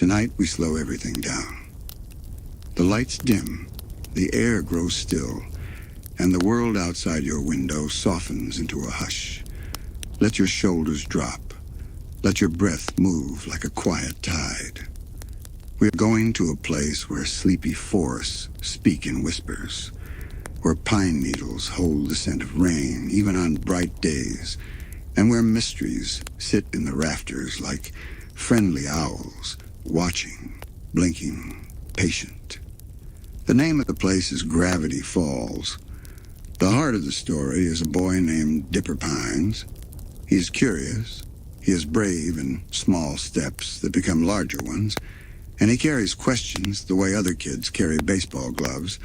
Tonight we slow everything down. The lights dim, the air grows still, and the world outside your window softens into a hush. Let your shoulders drop. Let your breath move like a quiet tide. We're going to a place where sleepy forests speak in whispers, where pine needles hold the scent of rain, even on bright days, and where mysteries sit in the rafters like friendly owls, watching, blinking, patient. The name of the place is Gravity Falls. The heart of the story is a boy named Dipper Pines. He is curious, he is brave in small steps that become larger ones, and he carries questions the way other kids carry baseball gloves,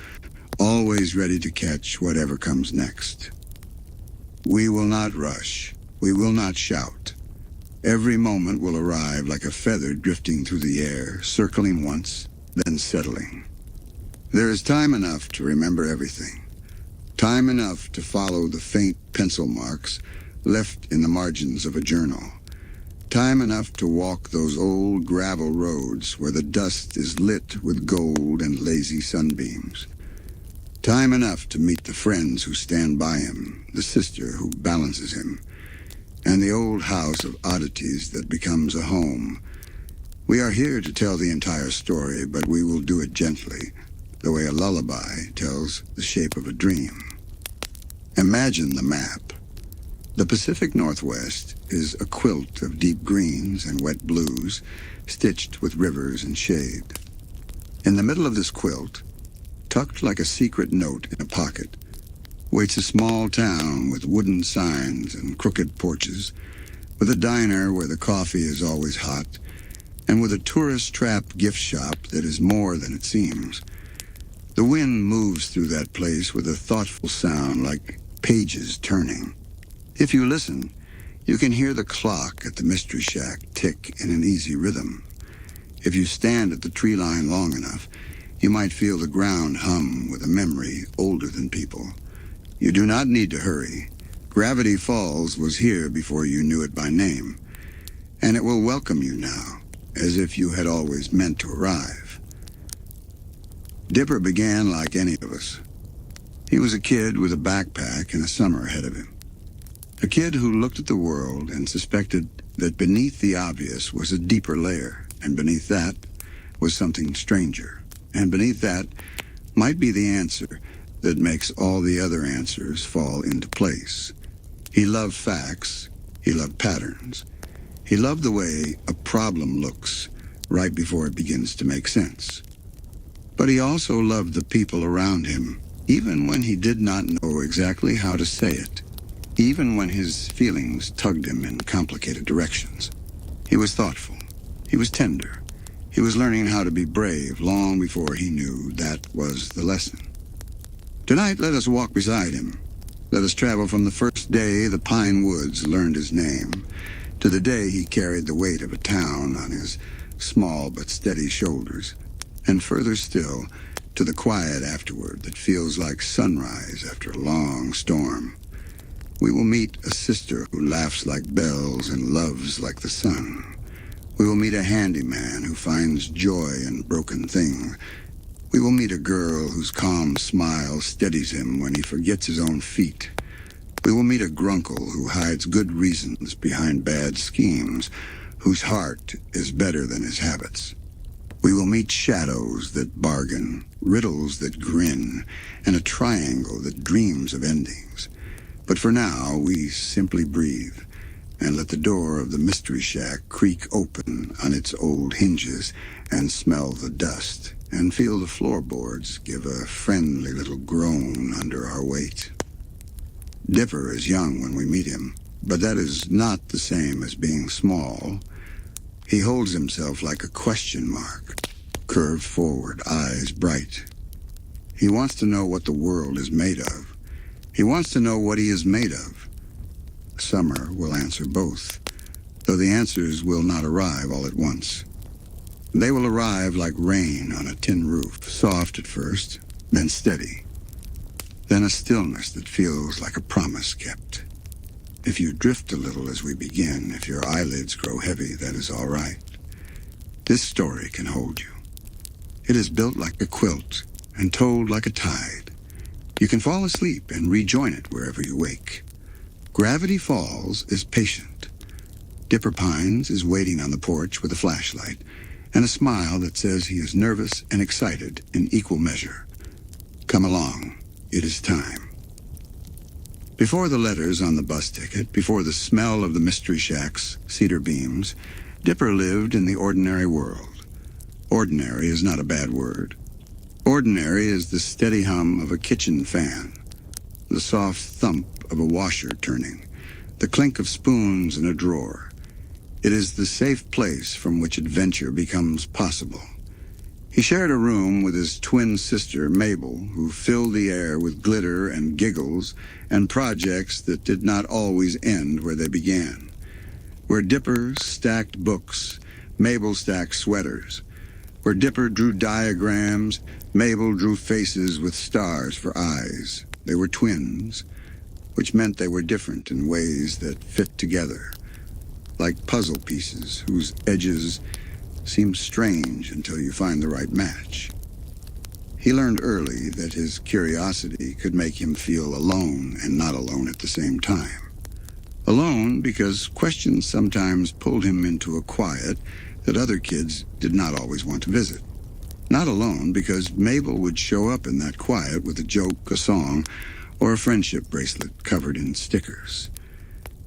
always ready to catch whatever comes next. We will not rush. We will not shout. Every moment will arrive like a feather drifting through the air, circling once, then settling. There is time enough to remember everything. Time enough to follow the faint pencil marks left in the margins of a journal. Time enough to walk those old gravel roads where the dust is lit with gold and lazy sunbeams. Time enough to meet the friends who stand by him, the sister who balances him, and the old house of oddities that becomes a home. We are here to tell the entire story, but we will do it gently, the way a lullaby tells the shape of a dream. Imagine the map. The Pacific Northwest is a quilt of deep greens and wet blues, stitched with rivers and shade. In the middle of this quilt, tucked like a secret note in a pocket, waits a small town with wooden signs and crooked porches, with a diner where the coffee is always hot, and with a tourist-trap gift shop that is more than it seems. The wind moves through that place with a thoughtful sound like pages turning. If you listen, you can hear the clock at the Mystery Shack tick in an easy rhythm. If you stand at the tree line long enough, you might feel the ground hum with a memory older than people. You do not need to hurry. Gravity Falls was here before you knew it by name, and it will welcome you now, as if you had always meant to arrive. Dipper began like any of us. He was a kid with a backpack and a summer ahead of him. A kid who looked at the world and suspected that beneath the obvious was a deeper layer, and beneath that was something stranger, and beneath that might be the answer that makes all the other answers fall into place. He loved facts. He loved patterns. He loved the way a problem looks right before it begins to make sense. But he also loved the people around him, even when he did not know exactly how to say it. Even when his feelings tugged him in complicated directions. He was thoughtful. He was tender. He was learning how to be brave long before he knew that was the lesson. Tonight, let us walk beside him. Let us travel from the first day the pine woods learned his name to the day he carried the weight of a town on his small but steady shoulders, and further still to the quiet afterward that feels like sunrise after a long storm. We will meet a sister who laughs like bells and loves like the sun. We will meet a handyman who finds joy in broken things. We will meet a girl whose calm smile steadies him when he forgets his own feet. We will meet a grunkle who hides good reasons behind bad schemes, whose heart is better than his habits. We will meet shadows that bargain, riddles that grin, and a triangle that dreams of endings. But for now, we simply breathe and let the door of the Mystery Shack creak open on its old hinges and smell the dust and feel the floorboards give a friendly little groan under our weight. Dipper is young when we meet him, but that is not the same as being small. He holds himself like a question mark, curved forward, eyes bright. He wants to know what the world is made of. He wants to know what he is made of. Summer will answer both, though the answers will not arrive all at once. They will arrive like rain on a tin roof, soft at first, then steady. Then a stillness that feels like a promise kept. If you drift a little as we begin, if your eyelids grow heavy, that is all right. This story can hold you. It is built like a quilt and told like a tide. You can fall asleep and rejoin it wherever you wake. Gravity Falls is patient. Dipper Pines is waiting on the porch with a flashlight and a smile that says he is nervous and excited in equal measure. Come along. It is time. Before the letters on the bus ticket, before the smell of the Mystery Shack's cedar beams, Dipper lived in the ordinary world. Ordinary is not a bad word. Ordinary is the steady hum of a kitchen fan, the soft thump of a washer turning, the clink of spoons in a drawer. It is the safe place from which adventure becomes possible. He shared a room with his twin sister, Mabel, who filled the air with glitter and giggles and projects that did not always end where they began. Where Dipper stacked books, Mabel stacked sweaters. Where Dipper drew diagrams, Mabel drew faces with stars for eyes. They were twins, which meant they were different in ways that fit together, like puzzle pieces whose edges seem strange until you find the right match. He learned early that his curiosity could make him feel alone and not alone at the same time. Alone because questions sometimes pulled him into a quiet that other kids did not always want to visit. Not alone because Mabel would show up in that quiet with a joke, a song, or a friendship bracelet covered in stickers.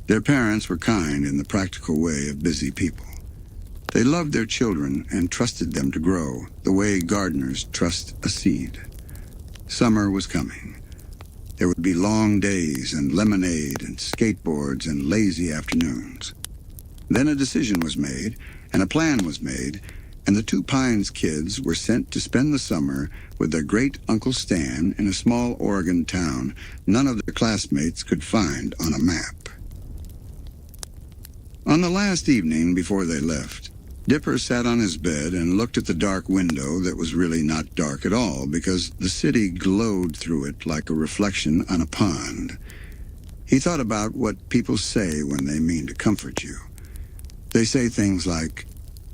Their parents were kind in the practical way of busy people. They loved their children and trusted them to grow the way gardeners trust a seed. Summer was coming. There would be long days and lemonade and skateboards and lazy afternoons. Then a decision was made, and a plan was made, and the two Pines kids were sent to spend the summer with their great Uncle Stan in a small Oregon town none of their classmates could find on a map. On the last evening before they left, Dipper sat on his bed and looked at the dark window that was really not dark at all because the city glowed through it like a reflection on a pond. He thought about what people say when they mean to comfort you. They say things like,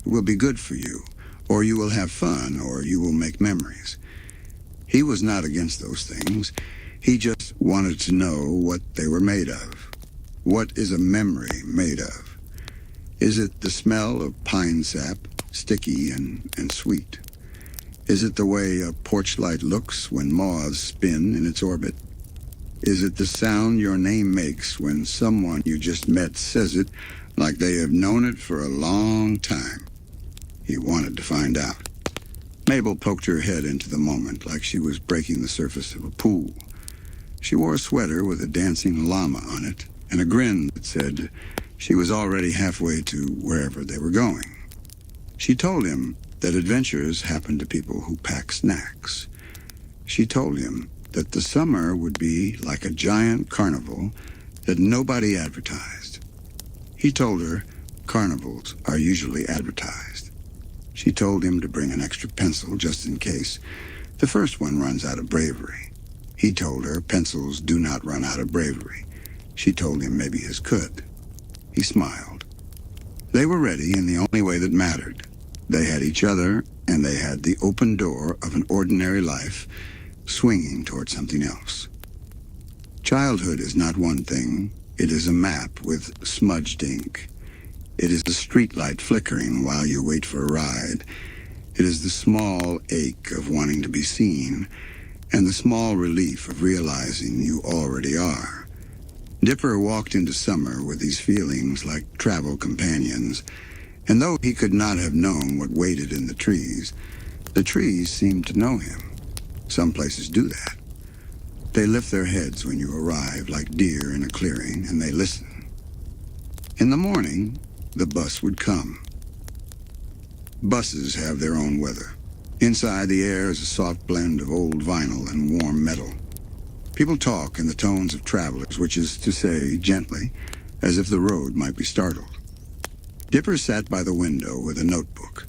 "It will be good for you," or "you will have fun," or "you will make memories." He was not against those things. He just wanted to know what they were made of. What is a memory made of? Is it the smell of pine sap, sticky and sweet? Is it the way a porch light looks when moths spin in its orbit? Is it the sound your name makes when someone you just met says it like they have known it for a long time? He wanted to find out. Mabel poked her head into the moment like she was breaking the surface of a pool. She wore a sweater with a dancing llama on it and a grin that said she was already halfway to wherever they were going. She told him that adventures happen to people who pack snacks. She told him that the summer would be like a giant carnival that nobody advertised. He told her carnivals are usually advertised. She told him to bring an extra pencil just in case the first one runs out of bravery. He told her pencils do not run out of bravery. She told him maybe his could. He smiled. They were ready in the only way that mattered. They had each other, and they had the open door of an ordinary life swinging toward something else. Childhood is not one thing. It is a map with smudged ink. It is the streetlight flickering while you wait for a ride. It is the small ache of wanting to be seen, and the small relief of realizing you already are. Dipper walked into summer with these feelings like travel companions, and though he could not have known what waited in the trees seemed to know him. Some places do that. They lift their heads when you arrive like deer in a clearing, and they listen. In the morning, the bus would come. Buses have their own weather. Inside, the air is a soft blend of old vinyl and warm metal. People talk in the tones of travelers, which is to say, gently, as if the road might be startled. Dipper sat by the window with a notebook,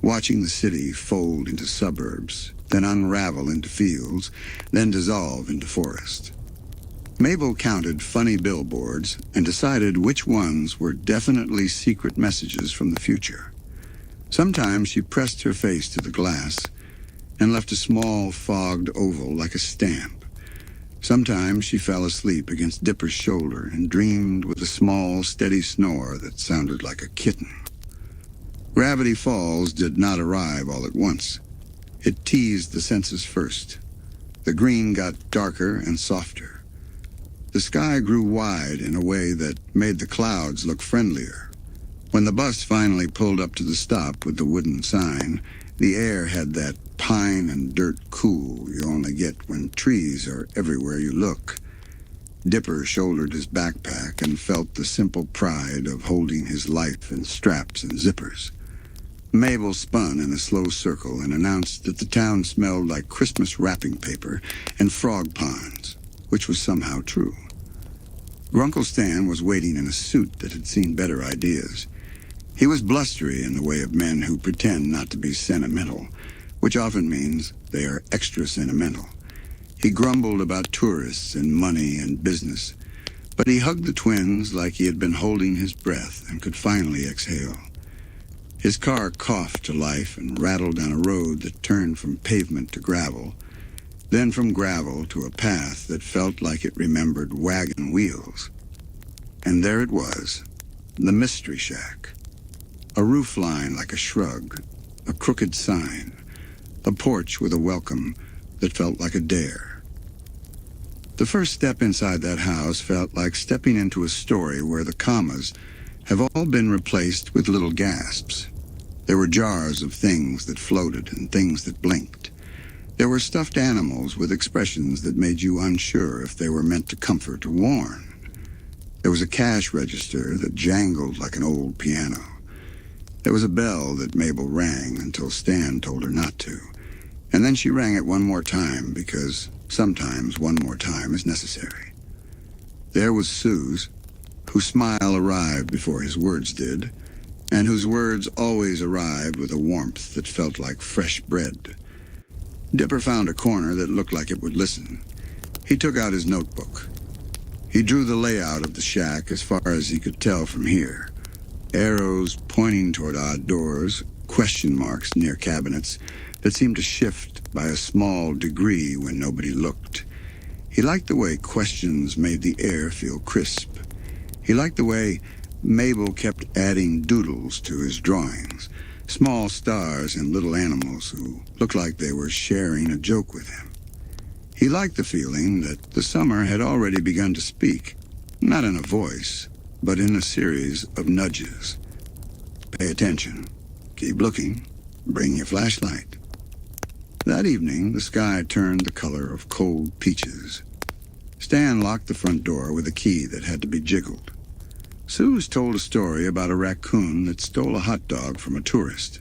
watching the city fold into suburbs, then unravel into fields, then dissolve into forest. Mabel counted funny billboards and decided which ones were definitely secret messages from the future. Sometimes she pressed her face to the glass and left a small, fogged oval like a stamp. Sometimes she fell asleep against Dipper's shoulder and dreamed with a small, steady snore that sounded like a kitten. Gravity Falls did not arrive all at once. It teased the senses first. The green got darker and softer. The sky grew wide in a way that made the clouds look friendlier. When the bus finally pulled up to the stop with the wooden sign, the air had that pine and dirt cool you only get when trees are everywhere you look. Dipper shouldered his backpack and felt the simple pride of holding his life in straps and zippers. Mabel spun in a slow circle and announced that the town smelled like Christmas wrapping paper and frog ponds, which was somehow true. Grunkle Stan was waiting in a suit that had seen better ideas. He was blustery in the way of men who pretend not to be sentimental, which often means they are extra sentimental. He grumbled about tourists and money and business, but he hugged the twins like he had been holding his breath and could finally exhale. His car coughed to life and rattled down a road that turned from pavement to gravel, then from gravel to a path that felt like it remembered wagon wheels. And there it was, the Mystery Shack. A roofline like a shrug, a crooked sign, a porch with a welcome that felt like a dare. The first step inside that house felt like stepping into a story where the commas have all been replaced with little gasps. There were jars of things that floated and things that blinked. There were stuffed animals with expressions that made you unsure if they were meant to comfort or warn. There was a cash register that jangled like an old piano. There was a bell that Mabel rang until Stan told her not to. And then she rang it one more time because sometimes one more time is necessary. There was Sue's, whose smile arrived before his words did, and whose words always arrived with a warmth that felt like fresh bread. Dipper found a corner that looked like it would listen. He took out his notebook. He drew the layout of the shack as far as he could tell from here. Arrows pointing toward odd doors, question marks near cabinets that seemed to shift by a small degree when nobody looked. He liked the way questions made the air feel crisp. He liked the way Mabel kept adding doodles to his drawings, small stars and little animals who looked like they were sharing a joke with him. He liked the feeling that the summer had already begun to speak, not in a voice, but in a series of nudges. Pay attention. Keep looking. Bring your flashlight. That evening, the sky turned the color of cold peaches. Stan locked the front door with a key that had to be jiggled. Suze told a story about a raccoon that stole a hot dog from a tourist.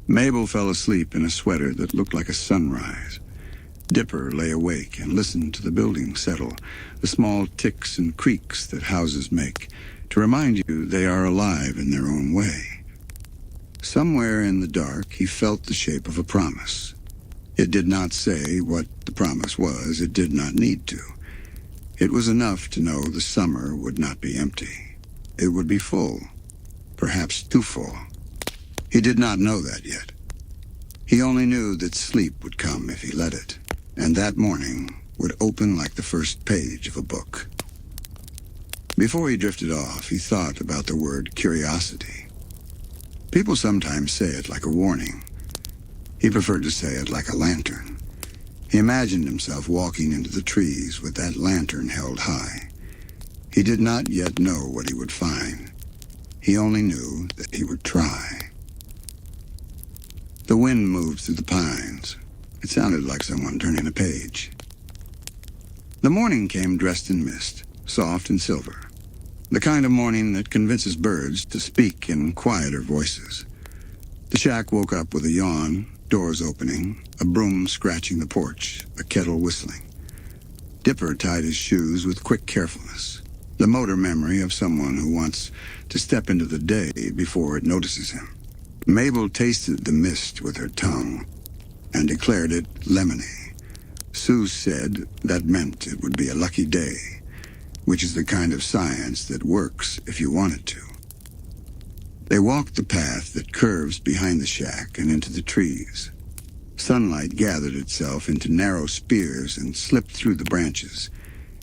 Mabel fell asleep in a sweater that looked like a sunrise. Dipper lay awake and listened to the building settle, the small ticks and creaks that houses make, to remind you they are alive in their own way. Somewhere in the dark, he felt the shape of a promise. It did not say what the promise was. It did not need to. It was enough to know the summer would not be empty. It would be full, perhaps too full. He did not know that yet. He only knew that sleep would come if he let it, and that morning would open like the first page of a book. Before he drifted off, he thought about the word curiosity. People sometimes say it like a warning. He preferred to say it like a lantern. He imagined himself walking into the trees with that lantern held high. He did not yet know what he would find. He only knew that he would try. The wind moved through the pines. It sounded like someone turning a page. The morning came dressed in mist, soft and silver. The kind of morning that convinces birds to speak in quieter voices. The shack woke up with a yawn, doors opening, a broom scratching the porch, a kettle whistling. Dipper tied his shoes with quick carefulness, the motor memory of someone who wants to step into the day before it notices him. Mabel tasted the mist with her tongue and declared it lemony. Sue said that meant it would be a lucky day, which is the kind of science that works if you want it to. They walked the path that curves behind the shack and into the trees. Sunlight gathered itself into narrow spears and slipped through the branches.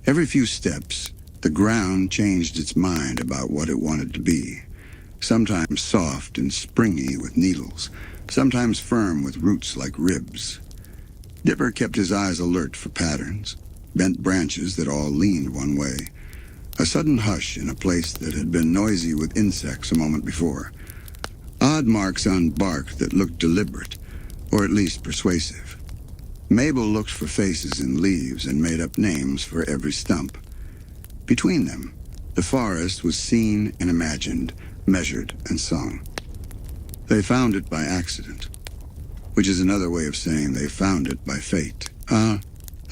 Every few steps, the ground changed its mind about what it wanted to be. Sometimes soft and springy with needles, sometimes firm with roots like ribs. Dipper kept his eyes alert for patterns, bent branches that all leaned one way. A sudden hush in a place that had been noisy with insects a moment before. Odd marks on bark that looked deliberate, or at least persuasive. Mabel looked for faces in leaves and made up names for every stump. Between them, the forest was seen and imagined, measured and sung. They found it by accident, which is another way of saying they found it by fate.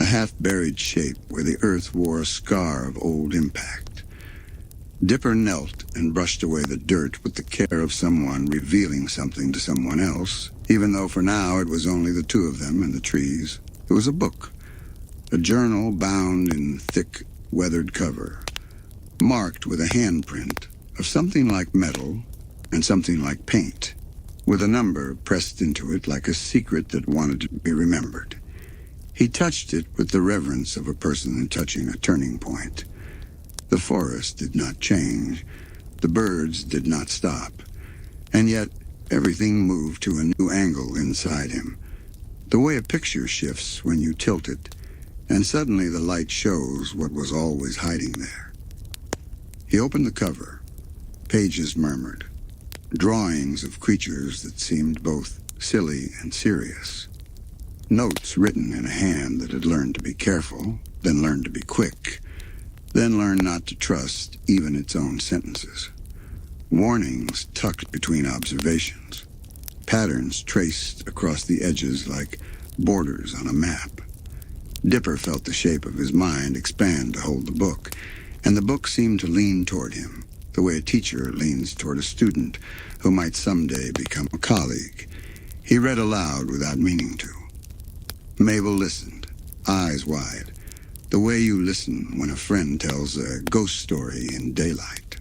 A half-buried shape where the earth wore a scar of old impact. Dipper knelt and brushed away the dirt with the care of someone revealing something to someone else, even though for now it was only the two of them and the trees. It was a book, a journal bound in thick, weathered cover, marked with a handprint of something like metal and something like paint, with a number pressed into it like a secret that wanted to be remembered. He touched it with the reverence of a person touching a turning point. The forest did not change, the birds did not stop, and yet everything moved to a new angle inside him, the way a picture shifts when you tilt it, and suddenly the light shows what was always hiding there. He opened the cover. Pages murmured, drawings of creatures that seemed both silly and serious. Notes written in a hand that had learned to be careful, then learned to be quick, then learned not to trust even its own sentences. Warnings tucked between observations. Patterns traced across the edges like borders on a map. Dipper felt the shape of his mind expand to hold the book, and the book seemed to lean toward him, the way a teacher leans toward a student who might someday become a colleague. He read aloud without meaning to. Mabel listened, eyes wide, the way you listen when a friend tells a ghost story in daylight.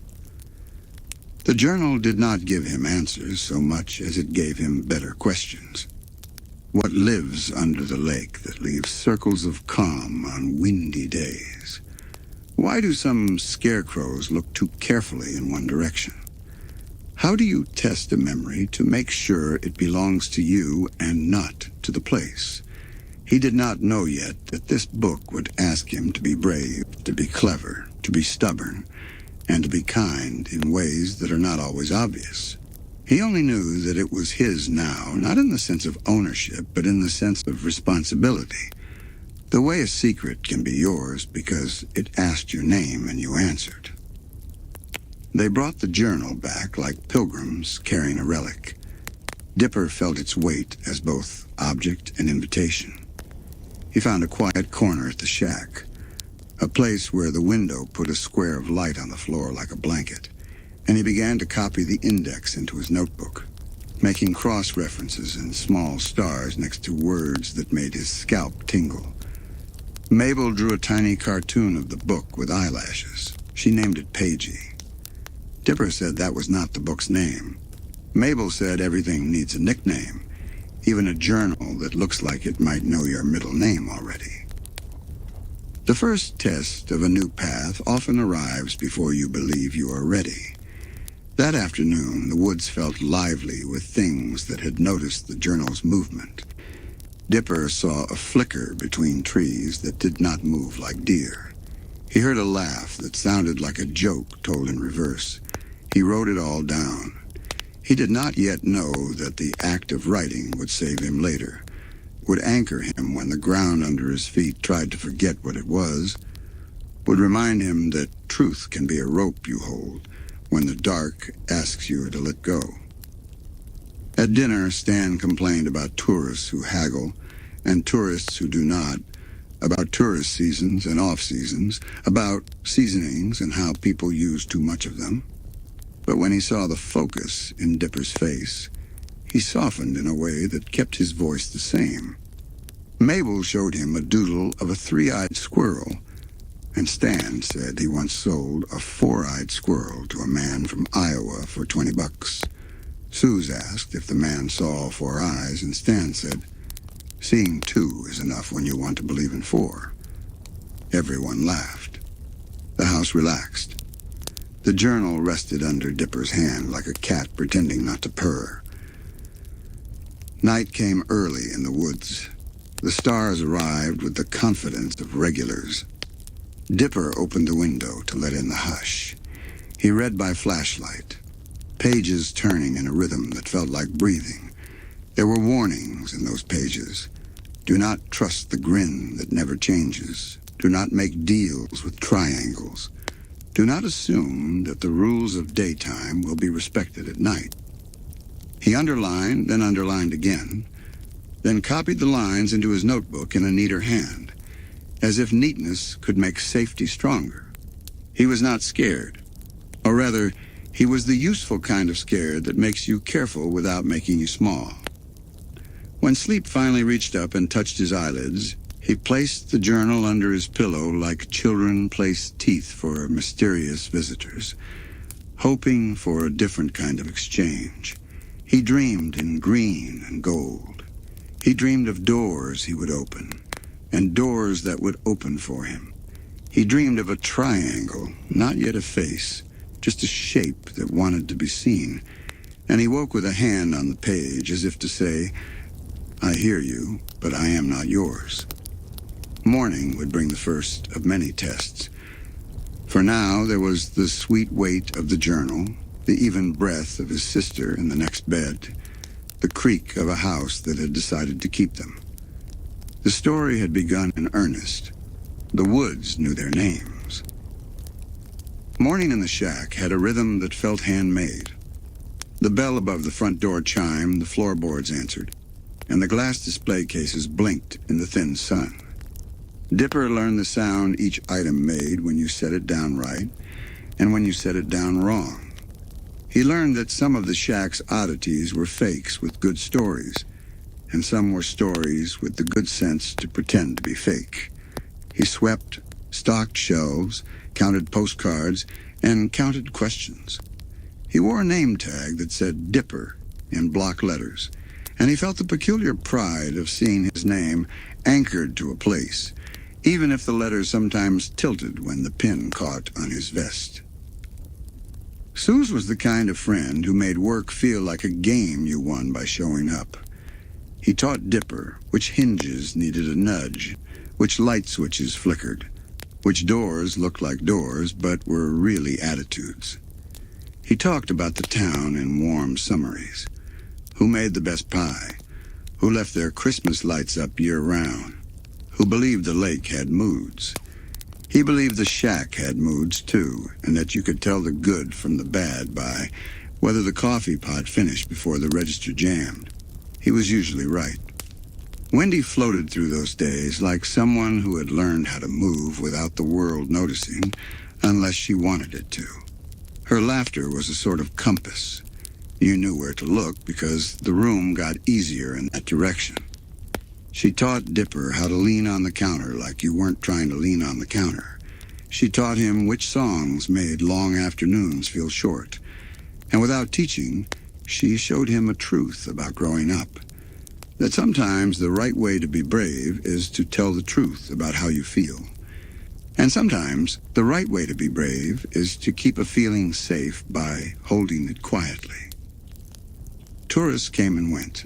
The journal did not give him answers so much as it gave him better questions. What lives under the lake that leaves circles of calm on windy days? Why do some scarecrows look too carefully in one direction? How do you test a memory to make sure it belongs to you and not to the place? He did not know yet that this book would ask him to be brave, to be clever, to be stubborn, and to be kind in ways that are not always obvious. He only knew that it was his now, not in the sense of ownership, but in the sense of responsibility. The way a secret can be yours because it asked your name and you answered. They brought the journal back like pilgrims carrying a relic. Dipper felt its weight as both object and invitation. He found a quiet corner at the shack, a place where the window put a square of light on the floor like a blanket, and he began to copy the index into his notebook, making cross-references and small stars next to words that made his scalp tingle. Mabel drew a tiny cartoon of the book with eyelashes. She named it Pagey. Dipper said that was not the book's name. Mabel said everything needs a nickname, even a journal that looks like it might know your middle name already. The first test of a new path often arrives before you believe you are ready. That afternoon, the woods felt lively with things that had noticed the journal's movement. Dipper saw a flicker between trees that did not move like deer. He heard a laugh that sounded like a joke told in reverse. He wrote it all down. He did not yet know that the act of writing would save him later, would anchor him when the ground under his feet tried to forget what it was, would remind him that truth can be a rope you hold when the dark asks you to let go. At dinner, Stan complained about tourists who haggle and tourists who do not, about tourist seasons and off-seasons, about seasonings and how people use too much of them. But when he saw the focus in Dipper's face, he softened in a way that kept his voice the same. Mabel showed him a doodle of a three-eyed squirrel, And Stan said he once sold a four-eyed squirrel to a man from Iowa for $20. Suze asked if the man saw all four eyes, and Stan said, "Seeing two is enough when you want to believe in four." Everyone laughed. The house relaxed. The journal rested under Dipper's hand like a cat pretending not to purr. Night came early in the woods. The stars arrived with the confidence of regulars. Dipper opened the window to let in the hush. He read by flashlight, pages turning in a rhythm that felt like breathing. There were warnings in those pages. Do not trust the grin that never changes. Do not make deals with triangles. Do not assume that the rules of daytime will be respected at night. He underlined, then underlined again, then copied the lines into his notebook in a neater hand, as if neatness could make safety stronger. He was not scared. Or rather, he was the useful kind of scared that makes you careful without making you small. When sleep finally reached up and touched his eyelids, he placed the journal under his pillow like children place teeth for mysterious visitors, hoping for a different kind of exchange. He dreamed in green and gold. He dreamed of doors he would open, and doors that would open for him. He dreamed of a triangle, not yet a face, just a shape that wanted to be seen. And he woke with a hand on the page as if to say, "I hear you, but I am not yours." Morning would bring the first of many tests. For now, there was the sweet weight of the journal, the even breath of his sister in the next bed, the creak of a house that had decided to keep them. The story had begun in earnest. The woods knew their names. Morning in the shack had a rhythm that felt handmade. The bell above the front door chimed, the floorboards answered, and the glass display cases blinked in the thin sun. Dipper learned the sound each item made when you set it down right and when you set it down wrong. He learned that some of the shack's oddities were fakes with good stories, and some were stories with the good sense to pretend to be fake. He swept, stocked shelves, counted postcards, and counted questions. He wore a name tag that said Dipper in block letters, and he felt the peculiar pride of seeing his name anchored to a place, even if the letters sometimes tilted when the pin caught on his vest. Suze was the kind of friend who made work feel like a game you won by showing up. He taught Dipper which hinges needed a nudge, which light switches flickered, which doors looked like doors but were really attitudes. He talked about the town in warm summaries. Who made the best pie? Who left their Christmas lights up year-round? Who believed the lake had moods? He believed the shack had moods, too, and that you could tell the good from the bad by whether the coffee pot finished before the register jammed. He was usually right. Wendy floated through those days like someone who had learned how to move without the world noticing, unless she wanted it to. Her laughter was a sort of compass. You knew where to look because the room got easier in that direction. She taught Dipper how to lean on the counter like you weren't trying to lean on the counter. She taught him which songs made long afternoons feel short. And without teaching, she showed him a truth about growing up. That sometimes the right way to be brave is to tell the truth about how you feel. And sometimes the right way to be brave is to keep a feeling safe by holding it quietly. Tourists came and went.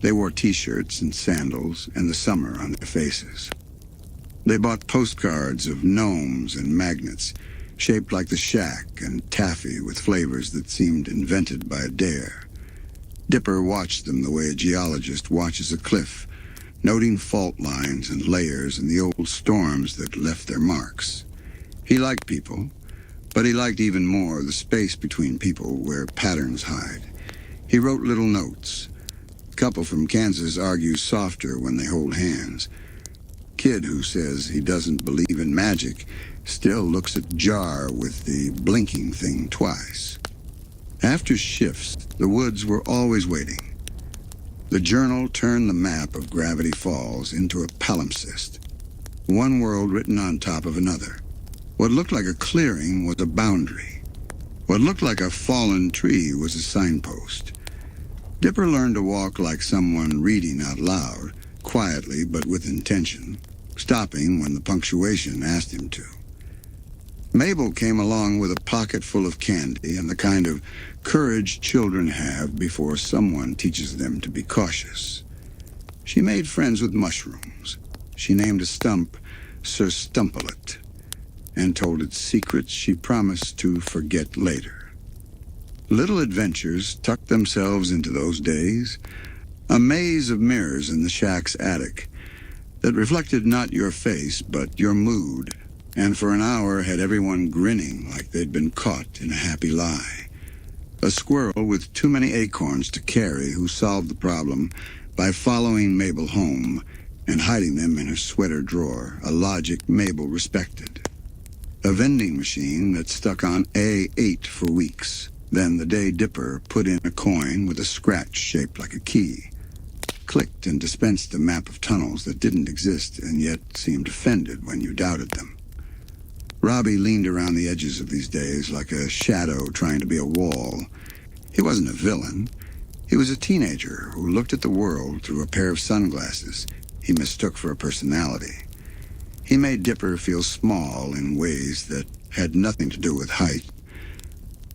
They wore t-shirts and sandals and the summer on their faces. They bought postcards of gnomes and magnets, shaped like the shack and taffy with flavors that seemed invented by a dare. Dipper watched them the way a geologist watches a cliff, noting fault lines and layers and the old storms that left their marks. He liked people, but he liked even more the space between people where patterns hide. He wrote little notes. Couple from Kansas argues softer when they hold hands. Kid who says he doesn't believe in magic still looks at jar with the blinking thing twice. After shifts, the woods were always waiting. The journal turned the map of Gravity Falls into a palimpsest. one world written on top of another. What looked like a clearing was a boundary. What looked like a fallen tree was a signpost. Dipper learned to walk like someone reading out loud, quietly but with intention, stopping when the punctuation asked him to. Mabel came along with a pocket full of candy and the kind of courage children have before someone teaches them to be cautious. She made friends with mushrooms. She named a stump Sir Stumpalet and told its secrets she promised to forget later. Little adventures tucked themselves into those days, a maze of mirrors in the shack's attic that reflected not your face but your mood, and for an hour had everyone grinning like they'd been caught in a happy lie. A squirrel with too many acorns to carry who solved the problem by following Mabel home and hiding them in her sweater drawer, a logic Mabel respected. A vending machine that stuck on A8 for weeks. Then the day Dipper put in a coin with a scratch shaped like a key, clicked and dispensed a map of tunnels that didn't exist and yet seemed offended when you doubted them. Robbie leaned around the edges of these days like a shadow trying to be a wall. He wasn't a villain. He was a teenager who looked at the world through a pair of sunglasses he mistook for a personality. He made Dipper feel small in ways that had nothing to do with height.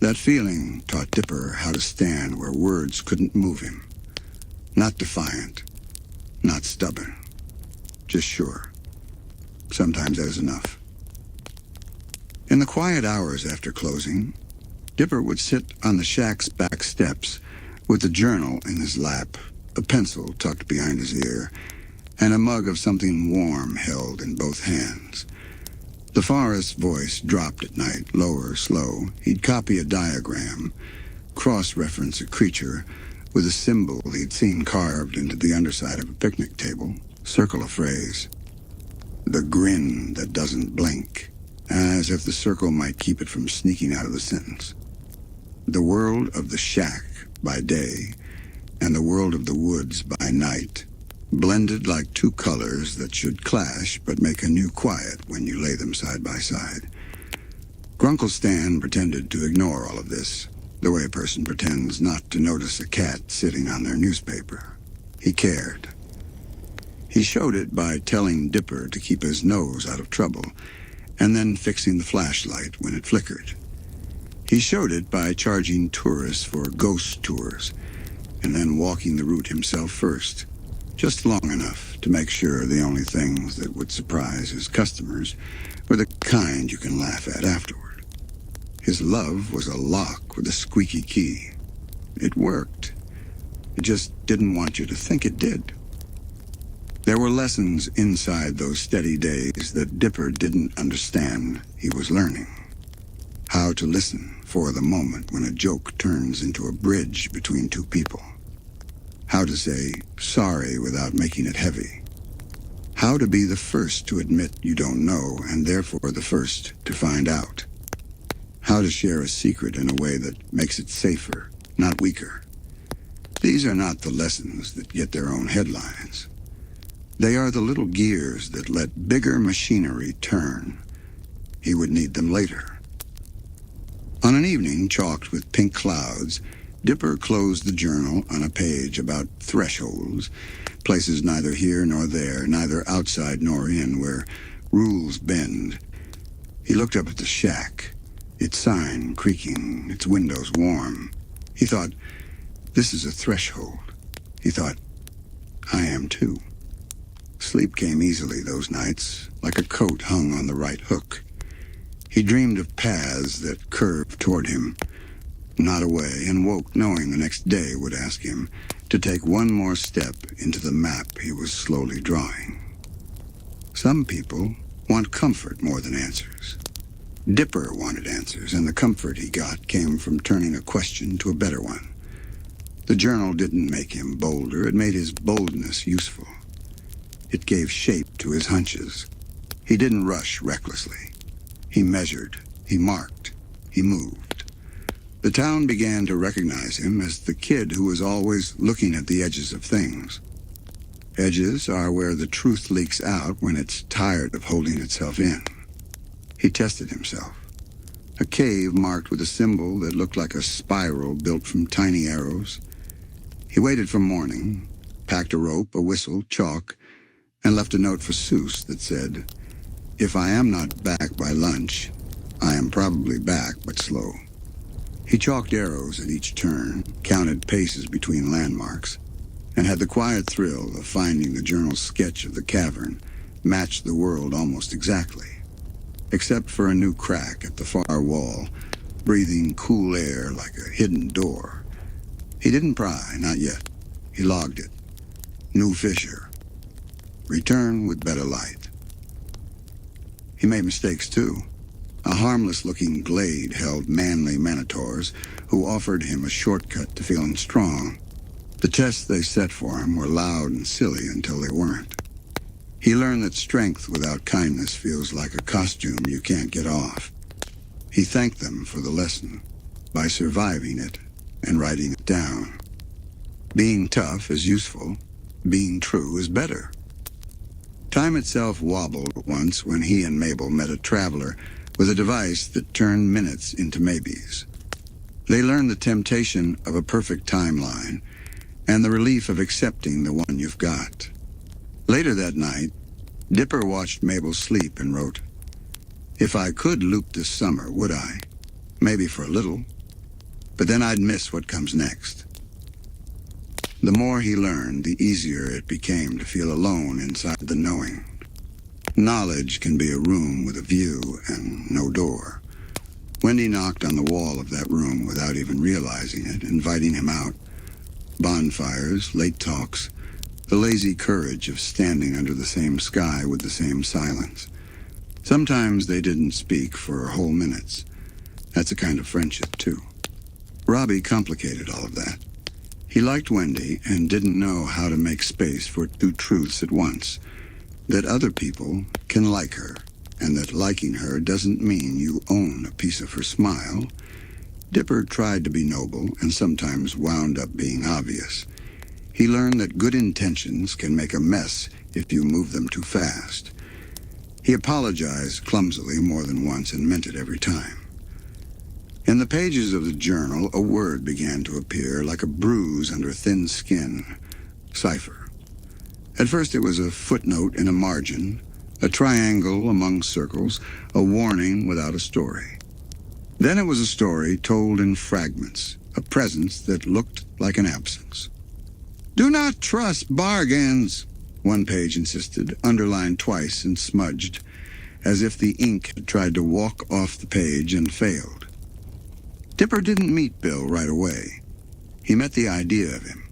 That feeling taught Dipper how to stand where words couldn't move him. Not defiant, not stubborn, just sure. Sometimes that is enough. In the quiet hours after closing, Dipper would sit on the shack's back steps with a journal in his lap, a pencil tucked behind his ear, and a mug of something warm held in both hands. The forest's voice dropped at night, lower, slow. He'd copy a diagram, cross-reference a creature with a symbol he'd seen carved into the underside of a picnic table, circle a phrase. The grin that doesn't blink, as if the circle might keep it from sneaking out of the sentence. The world of the shack by day and the world of the woods by night, blended like two colors that should clash but make a new quiet when you lay them side by side. Grunkle Stan pretended to ignore all of this, the way a person pretends not to notice a cat sitting on their newspaper. He cared. He showed it by telling Dipper to keep his nose out of trouble, and then fixing the flashlight when it flickered. He showed it by charging tourists for ghost tours, and then walking the route himself first, just long enough to make sure the only things that would surprise his customers were the kind you can laugh at afterward. His love was a lock with a squeaky key. It worked. It just didn't want you to think it did. There were lessons inside those steady days that Dipper didn't understand he was learning. How to listen for the moment when a joke turns into a bridge between two people. How to say sorry without making it heavy. How to be the first to admit you don't know and therefore the first to find out. How to share a secret in a way that makes it safer, not weaker. These are not the lessons that get their own headlines. They are the little gears that let bigger machinery turn. He would need them later. On an evening chalked with pink clouds, Dipper closed the journal on a page about thresholds, places neither here nor there, neither outside nor in, where rules bend. He looked up at the shack, its sign creaking, its windows warm. He thought, this is a threshold. He thought, I am too. Sleep came easily those nights, like a coat hung on the right hook. He dreamed of paths that curved toward him, not away, and woke knowing the next day would ask him to take one more step into the map he was slowly drawing. Some people want comfort more than answers. Dipper wanted answers, and the comfort he got came from turning a question to a better one. The journal didn't make him bolder, it made his boldness useful. It gave shape to his hunches. He didn't rush recklessly. He measured, he marked, he moved. The town began to recognize him as the kid who was always looking at the edges of things. Edges are where the truth leaks out when it's tired of holding itself in. He tested himself. A cave marked with a symbol that looked like a spiral built from tiny arrows. He waited for morning, packed a rope, a whistle, chalk, and left a note for Seuss that said, "If I am not back by lunch, I am probably back but slow." He chalked arrows at each turn, counted paces between landmarks, and had the quiet thrill of finding the journal's sketch of the cavern matched the world almost exactly, except for a new crack at the far wall, breathing cool air like a hidden door. He didn't pry, not yet. He logged it. New fissure. Return with better light. He made mistakes, too. A harmless-looking glade held manly manitors who offered him a shortcut to feeling strong. The tests they set for him were loud and silly until they weren't. He learned that strength without kindness feels like a costume you can't get off. He thanked them for the lesson by surviving it and writing it down. Being tough is useful. Being true is better. Time itself wobbled once when he and Mabel met a traveler with a device that turned minutes into maybes. They learned the temptation of a perfect timeline and the relief of accepting the one you've got. Later that night, Dipper watched Mabel sleep and wrote, "If I could loop this summer, would I? Maybe for a little. But then I'd miss what comes next." The more he learned, the easier it became to feel alone inside the knowing. Knowledge can be a room with a view and no door. Wendy knocked on the wall of that room without even realizing it, inviting him out. Bonfires, late talks, the lazy courage of standing under the same sky with the same silence. Sometimes they didn't speak for whole minutes. That's a kind of friendship, too. Robbie complicated all of that. He liked Wendy and didn't know how to make space for two truths at once. That other people can like her, and that liking her doesn't mean you own a piece of her smile. Dipper tried to be noble and sometimes wound up being obvious. He learned that good intentions can make a mess if you move them too fast. He apologized clumsily more than once and meant it every time. In the pages of the journal, a word began to appear like a bruise under thin skin. Cipher. At first it was a footnote in a margin, a triangle among circles, a warning without a story. Then it was a story told in fragments, a presence that looked like an absence. "Do not trust bargains," one page insisted, underlined twice and smudged, as if the ink had tried to walk off the page and failed. Dipper didn't meet Bill right away. He met the idea of him.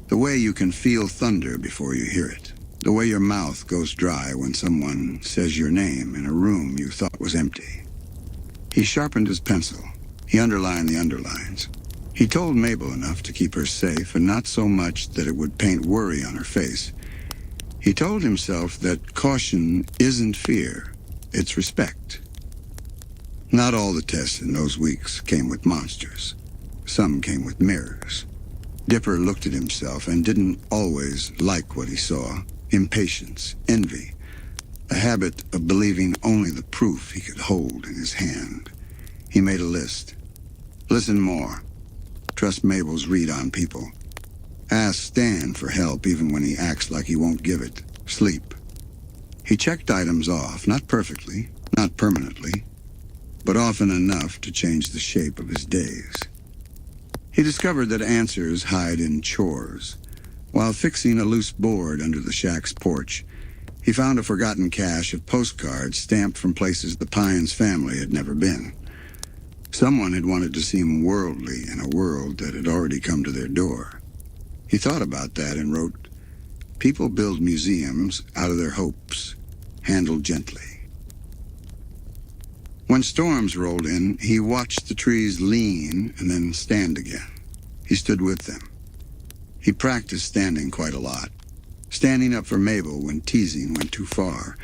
The way you can feel thunder before you hear it. The way your mouth goes dry when someone says your name in a room you thought was empty. He sharpened his pencil. He underlined the underlines. He told Mabel enough to keep her safe, and not so much that it would paint worry on her face. He told himself that caution isn't fear, it's respect. Not all the tests in those weeks came with monsters. Some came with mirrors. Dipper looked at himself and didn't always like what he saw. Impatience, envy, a habit of believing only the proof he could hold in his hand. He made a list. Listen more. Trust Mabel's read on people. Ask Stan for help even when he acts like he won't give it. Sleep. He checked items off, not perfectly, not permanently, but often enough to change the shape of his days. He discovered that answers hide in chores. While fixing a loose board under the shack's porch, he found a forgotten cache of postcards stamped from places the Pines family had never been. Someone had wanted to seem worldly in a world that had already come to their door. He thought about that and wrote, "People build museums out of their hopes, handled gently." When storms rolled in, he watched the trees lean and then stand again. He stood with them. He practiced standing quite a lot. Standing up for Mabel when teasing went too far.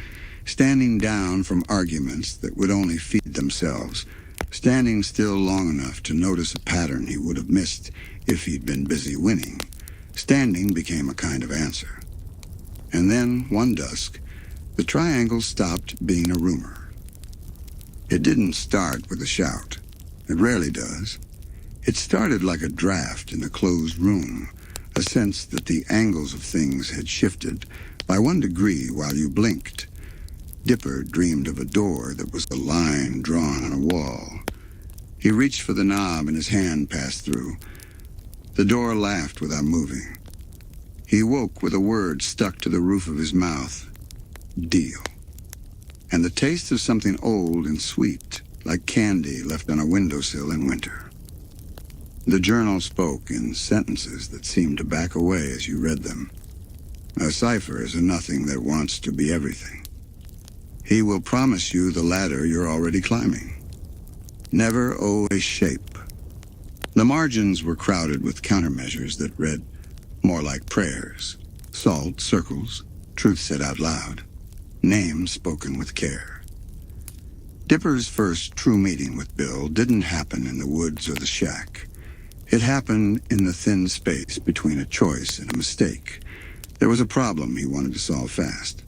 Standing down from arguments that would only feed themselves. Standing still long enough to notice a pattern he would have missed if he'd been busy winning. Standing became a kind of answer. And then, one dusk, the triangle stopped being a rumor. It didn't start with a shout. It rarely does. It started like a draft in a closed room, a sense that the angles of things had shifted by 1 degree while you blinked. Dipper dreamed of a door that was a line drawn on a wall. He reached for the knob and his hand passed through. The door laughed without moving. He woke with a word stuck to the roof of his mouth. Deal. And the taste of something old and sweet, like candy left on a windowsill in winter. The journal spoke in sentences that seemed to back away as you read them. A cipher is a nothing that wants to be everything. He will promise you the ladder you're already climbing. Never owe a shape. The margins were crowded with countermeasures that read more like prayers. Salt, circles, truth said out loud. Names spoken with care. Dipper's first true meeting with Bill didn't happen in the woods or the shack. It happened in the thin space between a choice and a mistake. There was a problem he wanted to solve fast.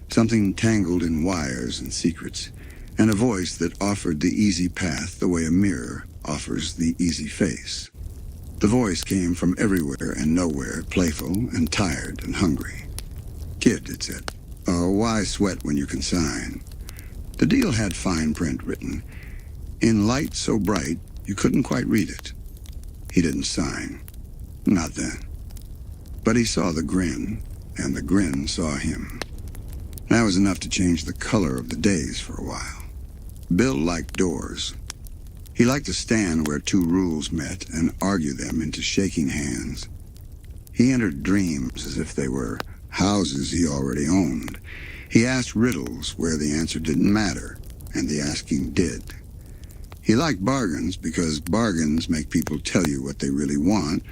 Something tangled in wires and secrets, and a voice that offered the easy path the way a mirror offers the easy face. The voice came from everywhere and nowhere, playful and tired and hungry. Kid, it said, oh, why sweat when you can sign? The deal had fine print written. In light so bright, you couldn't quite read it. He didn't sign. Not then. But he saw the grin, and the grin saw him. That was enough to change the color of the days for a while. Bill liked doors. He liked to stand where 2 rules met and argue them into shaking hands. He entered dreams as if they were houses he already owned. He asked riddles where the answer didn't matter, and the asking did. He liked bargains because bargains make people tell you what they really want,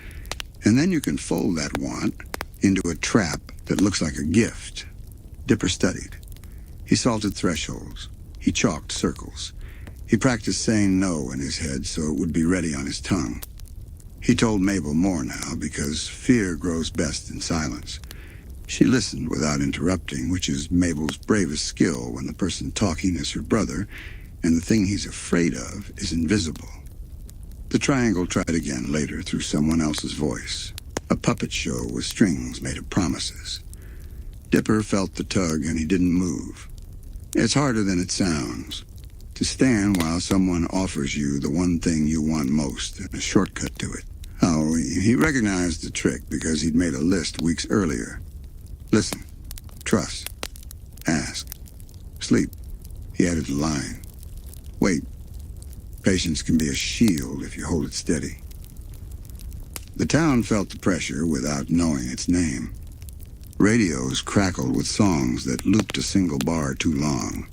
and then you can fold that want into a trap that looks like a gift. Dipper studied. He salted thresholds. He chalked circles. He practiced saying no in his head so it would be ready on his tongue. He told Mabel more now because fear grows best in silence. She listened without interrupting, which is Mabel's bravest skill when the person talking is her brother and the thing he's afraid of is invisible. The triangle tried again later through someone else's voice. A puppet show with strings made of promises. Dipper felt the tug and he didn't move. It's harder than it sounds. To stand while someone offers you the one thing you want most and a shortcut to it. Oh, he recognized the trick because he'd made a list weeks earlier. Listen, trust, ask, sleep. He added a line. Wait. Patience can be a shield if you hold it steady. The town felt the pressure without knowing its name. Radios crackled with songs that looped a single bar too long.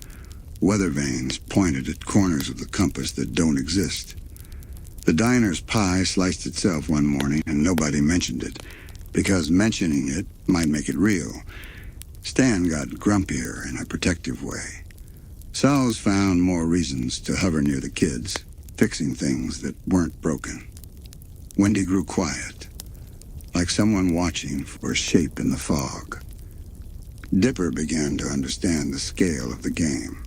Weather vanes pointed at corners of the compass that don't exist. The diner's pie sliced itself one morning and nobody mentioned it, because mentioning it might make it real. Stan got grumpier in a protective way. Sal's found more reasons to hover near the kids, fixing things that weren't broken. Wendy grew quiet, like someone watching for a shape in the fog. Dipper began to understand the scale of the game.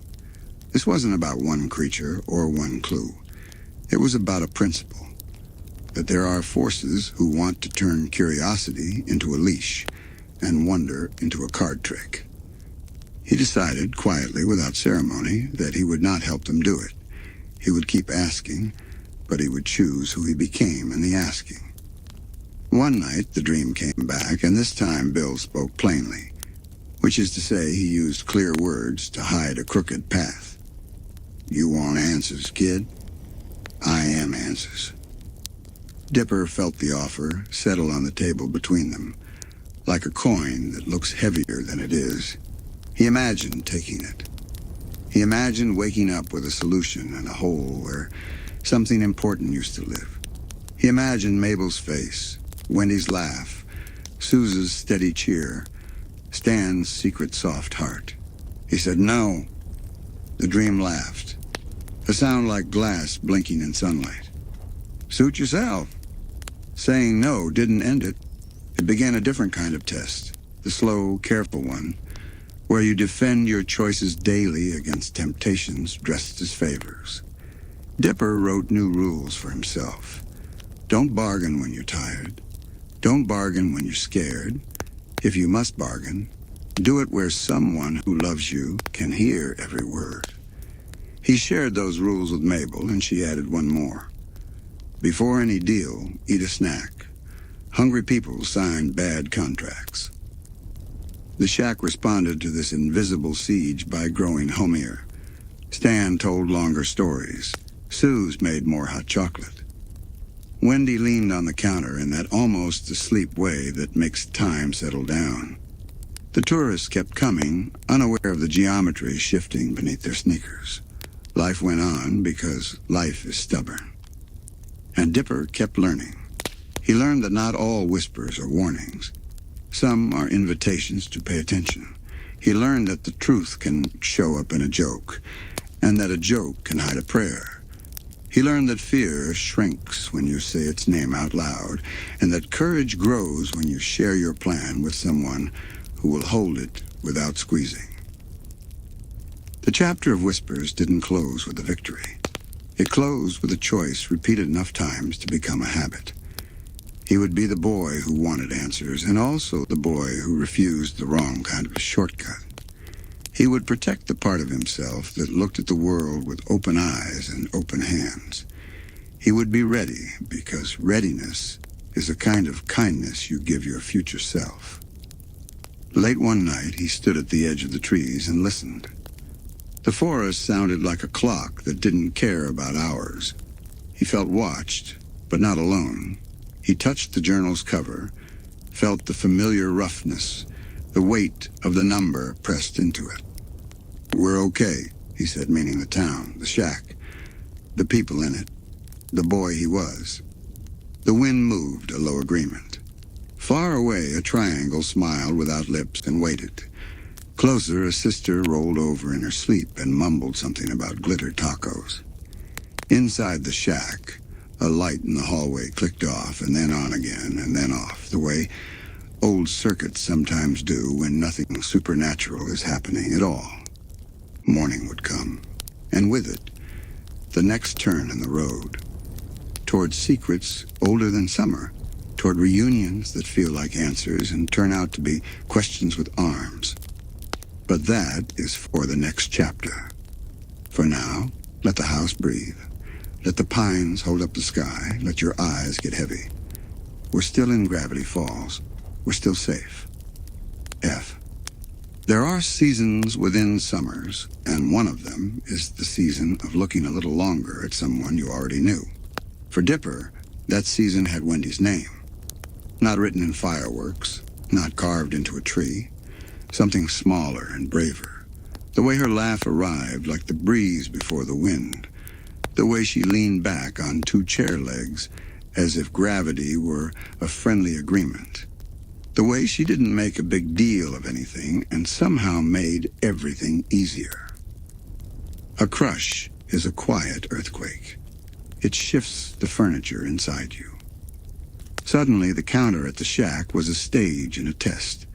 This wasn't about one creature or one clue. It was about a principle, that there are forces who want to turn curiosity into a leash and wonder into a card trick. He decided, quietly, without ceremony, that he would not help them do it. He would keep asking, but he would choose who he became in the asking. One night, the dream came back, and this time Bill spoke plainly, which is to say he used clear words to hide a crooked path. You want answers, kid? I am answers. Dipper felt the offer settle on the table between them, like a coin that looks heavier than it is. He imagined taking it. He imagined waking up with a solution in a hole where something important used to live. He imagined Mabel's face, Wendy's laugh, Sousa's steady cheer, Stan's secret soft heart. He said no. The dream laughed, a sound like glass blinking in sunlight. Suit yourself. Saying no didn't end it. It began a different kind of test, the slow, careful one, where you defend your choices daily against temptations dressed as favors. Dipper wrote new rules for himself. Don't bargain when you're tired. Don't bargain when you're scared. If you must bargain, do it where someone who loves you can hear every word. He shared those rules with Mabel, and she added one more. Before any deal, eat a snack. Hungry people sign bad contracts. The shack responded to this invisible siege by growing homier. Stan told longer stories. Suze made more hot chocolate. Wendy leaned on the counter in that almost asleep way that makes time settle down. The tourists kept coming, unaware of the geometry shifting beneath their sneakers. Life went on because life is stubborn. And Dipper kept learning. He learned that not all whispers are warnings. Some are invitations to pay attention. He learned that the truth can show up in a joke, and that a joke can hide a prayer. He learned that fear shrinks when you say its name out loud, and that courage grows when you share your plan with someone who will hold it without squeezing. The chapter of Whispers didn't close with a victory. It closed with a choice repeated enough times to become a habit. He would be the boy who wanted answers, and also the boy who refused the wrong kind of a shortcut. He would protect the part of himself that looked at the world with open eyes and open hands. He would be ready, because readiness is a kind of kindness you give your future self. Late one night, he stood at the edge of the trees and listened. The forest sounded like a clock that didn't care about hours. He felt watched, but not alone. He touched the journal's cover, felt the familiar roughness, the weight of the number pressed into it. "We're okay," he said, meaning the town, the shack, the people in it, the boy he was. The wind moved, a low agreement. Far away, a triangle smiled without lips and waited. Closer, a sister rolled over in her sleep and mumbled something about glitter tacos. Inside the shack, a light in the hallway clicked off and then on again and then off, the way old circuits sometimes do when nothing supernatural is happening at all. Morning would come, and with it, the next turn in the road, toward secrets older than summer, toward reunions that feel like answers and turn out to be questions with arms. But that is for the next chapter. For now, let the house breathe. Let the pines hold up the sky. Let your eyes get heavy. We're still in Gravity Falls. We're still safe. F. There are seasons within summers, and one of them is the season of looking a little longer at someone you already knew. For Dipper, that season had Wendy's name. Not written in fireworks, not carved into a tree. Something smaller and braver. The way her laugh arrived like the breeze before the wind. The way she leaned back on two chair legs as if gravity were a friendly agreement. The way she didn't make a big deal of anything and somehow made everything easier. A crush is a quiet earthquake. It shifts the furniture inside you. Suddenly, the counter at the shack was a stage and a test.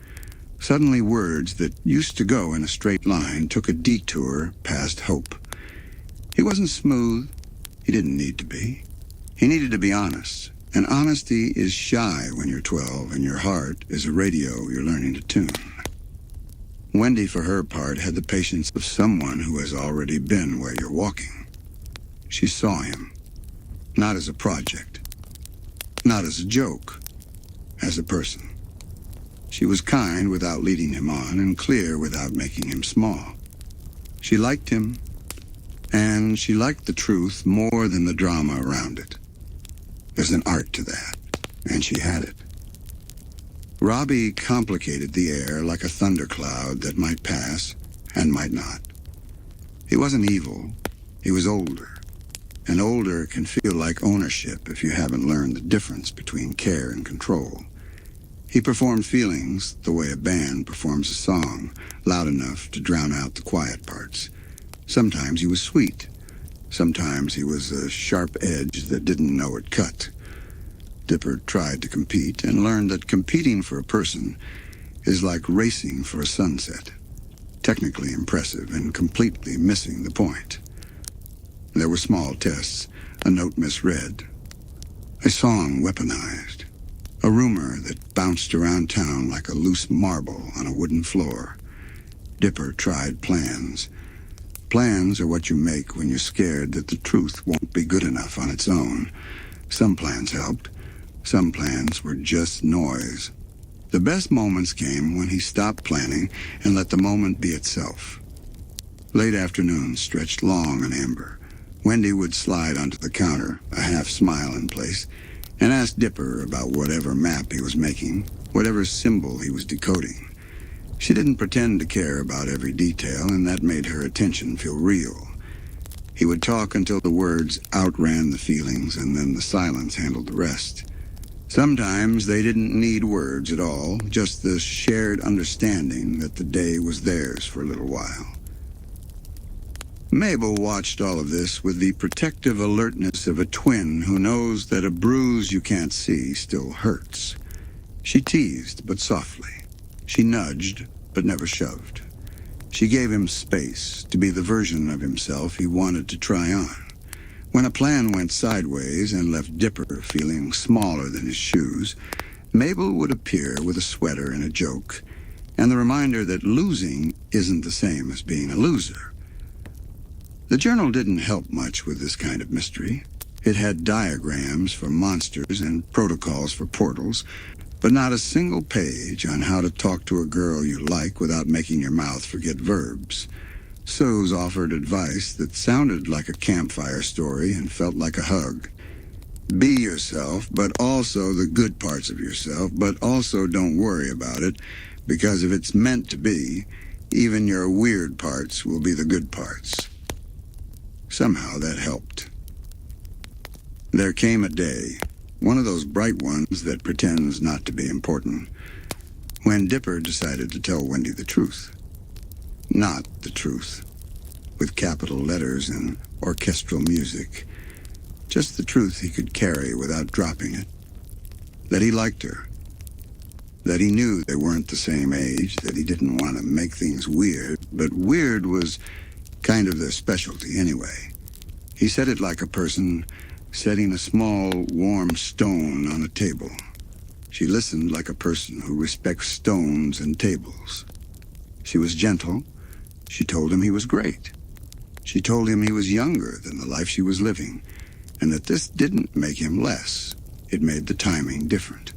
Suddenly, words that used to go in a straight line took a detour past hope. He wasn't smooth. He didn't need to be. He needed to be honest. And honesty is shy when you're 12 and your heart is a radio you're learning to tune. Wendy, for her part, had the patience of someone who has already been where you're walking. She saw him, not as a project, not as a joke, as a person. She was kind without leading him on and clear without making him small. She liked him, and she liked the truth more than the drama around it. There's an art to that, and she had it. Robbie complicated the air like a thundercloud that might pass and might not. He wasn't evil. He was older. And older can feel like ownership if you haven't learned the difference between care and control. He performed feelings the way a band performs a song, loud enough to drown out the quiet parts. Sometimes he was sweet. Sometimes he was a sharp edge that didn't know it cut. Dipper tried to compete and learned that competing for a person is like racing for a sunset. Technically impressive and completely missing the point. There were small tests, a note misread, a song weaponized, a rumor that bounced around town like a loose marble on a wooden floor. Dipper tried plans. Plans are what you make when you're scared that the truth won't be good enough on its own. Some plans helped. Some plans were just noise. The best moments came when he stopped planning and let the moment be itself. Late afternoons stretched long and amber. Wendy would slide onto the counter, a half smile in place, and ask Dipper about whatever map he was making, whatever symbol he was decoding. She didn't pretend to care about every detail, and that made her attention feel real. He would talk until the words outran the feelings, and then the silence handled the rest. Sometimes they didn't need words at all, just the shared understanding that the day was theirs for a little while. Mabel watched all of this with the protective alertness of a twin who knows that a bruise you can't see still hurts. She teased, but softly. She nudged, but never shoved. She gave him space to be the version of himself he wanted to try on. When a plan went sideways and left Dipper feeling smaller than his shoes, Mabel would appear with a sweater and a joke, and the reminder that losing isn't the same as being a loser. The journal didn't help much with this kind of mystery. It had diagrams for monsters and protocols for portals, but not a single page on how to talk to a girl you like without making your mouth forget verbs. Suze offered advice that sounded like a campfire story and felt like a hug. Be yourself, but also the good parts of yourself, but also don't worry about it, because if it's meant to be, even your weird parts will be the good parts. Somehow that helped. There came a day, one of those bright ones that pretends not to be important, when Dipper decided to tell Wendy the truth. Not the truth, with capital letters and orchestral music. Just the truth he could carry without dropping it. That he liked her. That he knew they weren't the same age, that he didn't want to make things weird, but weird was kind of their specialty anyway. He said it like a person setting a small, warm stone on a table. She listened like a person who respects stones and tables. She was gentle. She told him he was great. She told him he was younger than the life she was living, and that this didn't make him less. It made the timing different.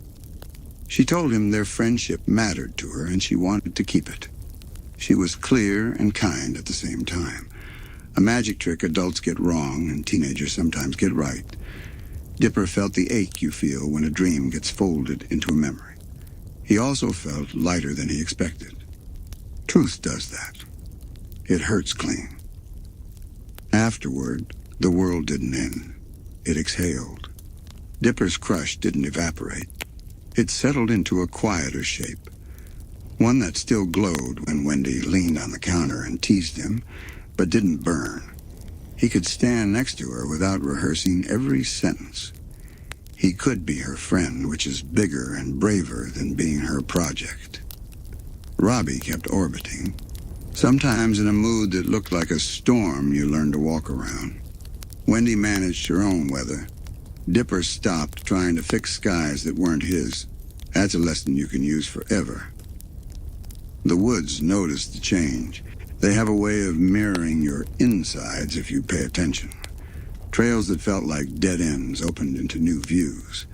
She told him their friendship mattered to her, and she wanted to keep it. She was clear and kind at the same time. A magic trick adults get wrong and teenagers sometimes get right. Dipper felt the ache you feel when a dream gets folded into a memory. He also felt lighter than he expected. Truth does that. It hurts clean. Afterward, the world didn't end. It exhaled. Dipper's crush didn't evaporate. It settled into a quieter shape. One that still glowed when Wendy leaned on the counter and teased him, but didn't burn. He could stand next to her without rehearsing every sentence. He could be her friend, which is bigger and braver than being her project. Robbie kept orbiting, sometimes in a mood that looked like a storm you learned to walk around. Wendy managed her own weather. Dipper stopped trying to fix skies that weren't his. That's a lesson you can use forever. The woods noticed the change. They have a way of mirroring your insides if you pay attention. Trails that felt like dead ends opened into new views.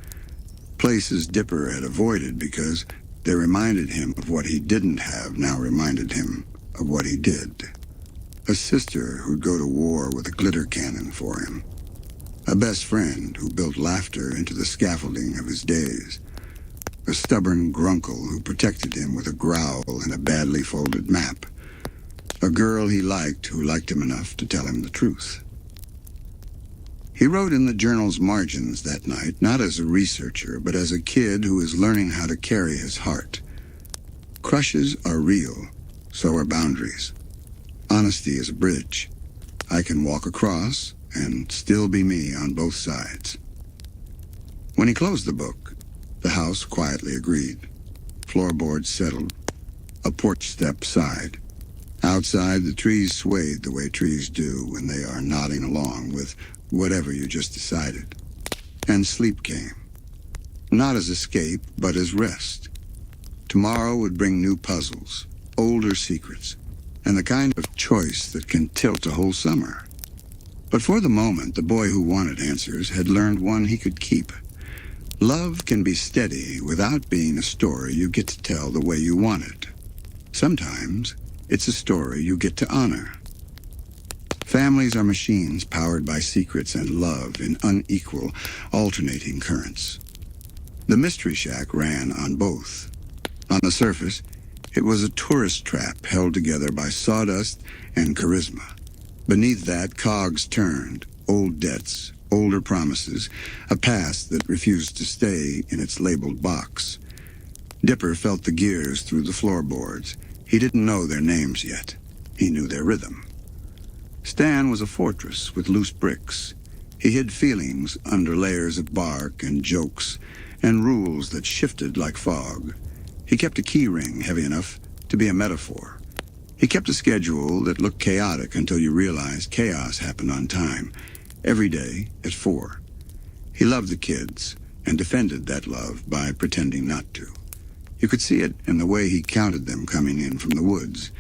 Places Dipper had avoided because they reminded him of what he didn't have now reminded him of what he did. A sister who'd go to war with a glitter cannon for him. A best friend who built laughter into the scaffolding of his days. A stubborn grunkle who protected him with a growl and a badly folded map. A girl he liked who liked him enough to tell him the truth. He wrote in the journal's margins that night, not as a researcher, but as a kid who is learning how to carry his heart. Crushes are real, so are boundaries. Honesty is a bridge. I can walk across and still be me on both sides. When he closed the book, the house quietly agreed. Floorboards settled, A porch step sighed. Outside, the trees swayed the way trees do when they are nodding along with whatever you just decided. And sleep came. Not as escape, but as rest. Tomorrow would bring new puzzles, older secrets, and the kind of choice that can tilt a whole summer. But for the moment, the boy who wanted answers had learned one he could keep. Love can be steady without being a story you get to tell the way you want it. Sometimes, it's a story you get to honor. Families are machines powered by secrets and love in unequal, alternating currents. The Mystery Shack ran on both. On the surface, it was a tourist trap held together by sawdust and charisma. Beneath that, cogs turned, old debts, older promises, a past that refused to stay in its labeled box. Dipper felt the gears through the floorboards. He didn't know their names yet. He knew their rhythm. Stan was a fortress with loose bricks. He hid feelings under layers of bark and jokes and rules that shifted like fog. He kept a key ring heavy enough to be a metaphor. He kept a schedule that looked chaotic until you realized chaos happened on time, every day at 4. He loved the kids and defended that love by pretending not to. You could see it in the way he counted them coming in from the woods,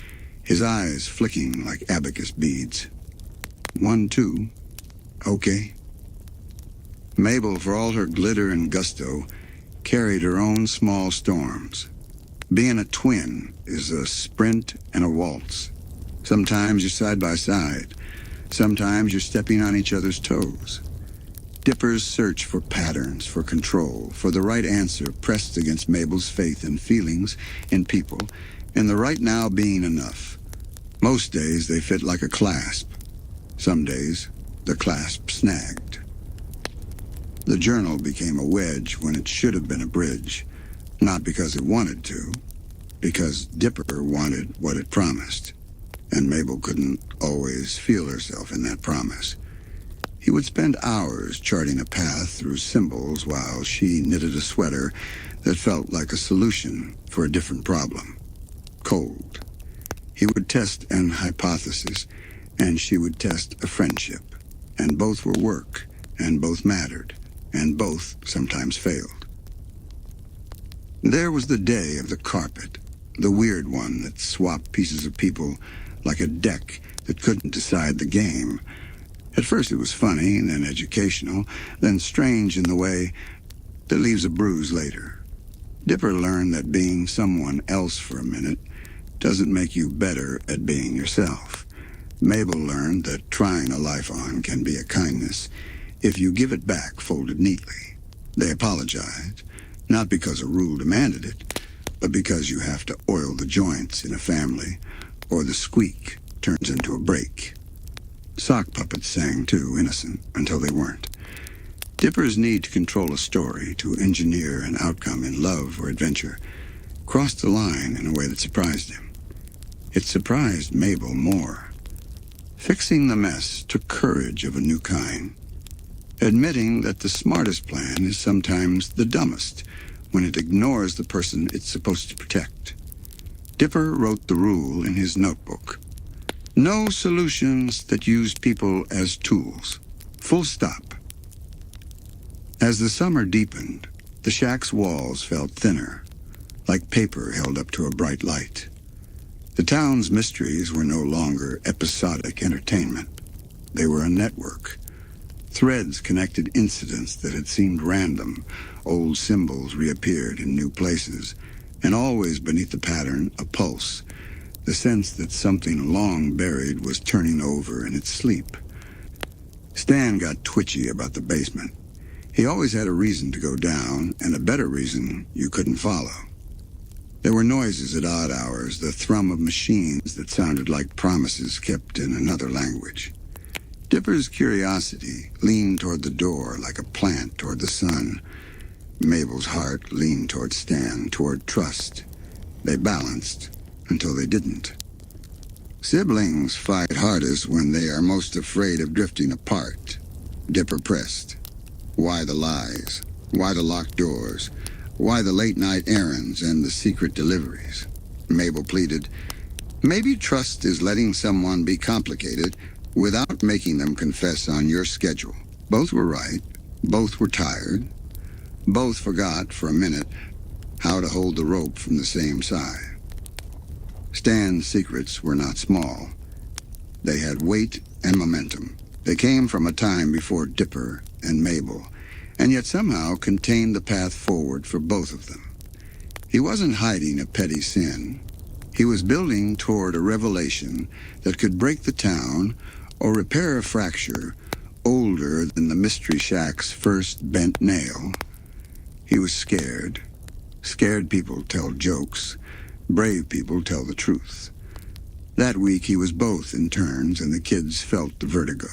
his eyes flicking like abacus beads. 1, 2. Okay. Mabel, for all her glitter and gusto, carried her own small storms. Being a twin is a sprint and a waltz. Sometimes you're side by side. Sometimes you're stepping on each other's toes. Dipper's search for patterns, for control, for the right answer pressed against Mabel's faith in feelings, in people, in the right now being enough. Most days they fit like a clasp. Some days the clasp snagged. The journal became a wedge when it should have been a bridge. Not because it wanted to, because Dipper wanted what it promised. And Mabel couldn't always feel herself in that promise. He would spend hours charting a path through symbols while she knitted a sweater that felt like a solution for a different problem. Cold. He would test an hypothesis, and she would test a friendship. And both were work, and both mattered, and both sometimes failed. There was the day of the carpet, the weird one that swapped pieces of people like a deck that couldn't decide the game. At first it was funny, then educational, then strange in the way that leaves a bruise later. Dipper learned that being someone else for a minute doesn't make you better at being yourself. Mabel learned that trying a life on can be a kindness if you give it back folded neatly. They apologized, not because a rule demanded it, but because you have to oil the joints in a family, or the squeak turns into a break. Sock puppets sang too, innocent, until they weren't. Dipper's need to control a story, to engineer an outcome in love or adventure, crossed the line in a way that surprised him. It surprised Mabel more. Fixing the mess took courage of a new kind. Admitting that the smartest plan is sometimes the dumbest when it ignores the person it's supposed to protect. Dipper wrote the rule in his notebook. No solutions that use people as tools. Full stop. As the summer deepened, the shack's walls felt thinner, like paper held up to a bright light. The town's mysteries were no longer episodic entertainment. They were a network. Threads connected incidents that had seemed random. Old symbols reappeared in new places, and always beneath the pattern, a pulse. The sense that something long buried was turning over in its sleep. Stan got twitchy about the basement. He always had a reason to go down, and a better reason you couldn't follow. There were noises at odd hours, the thrum of machines that sounded like promises kept in another language. Dipper's curiosity leaned toward the door like a plant toward the sun. Mabel's heart leaned toward Stan, toward trust. They balanced until they didn't. Siblings fight hardest when they are most afraid of drifting apart. Dipper pressed. Why the lies? Why the locked doors? Why the late-night errands and the secret deliveries? Mabel pleaded. Maybe trust is letting someone be complicated without making them confess on your schedule. Both were right. Both were tired. Both forgot, for a minute, how to hold the rope from the same side. Stan's secrets were not small. They had weight and momentum. They came from a time before Dipper and Mabel, and yet somehow contained the path forward for both of them. He wasn't hiding a petty sin. He was building toward a revelation that could break the town or repair a fracture older than the Mystery Shack's first bent nail. He was scared. Scared people tell jokes. Brave people tell the truth. That week he was both in turns, and the kids felt the vertigo.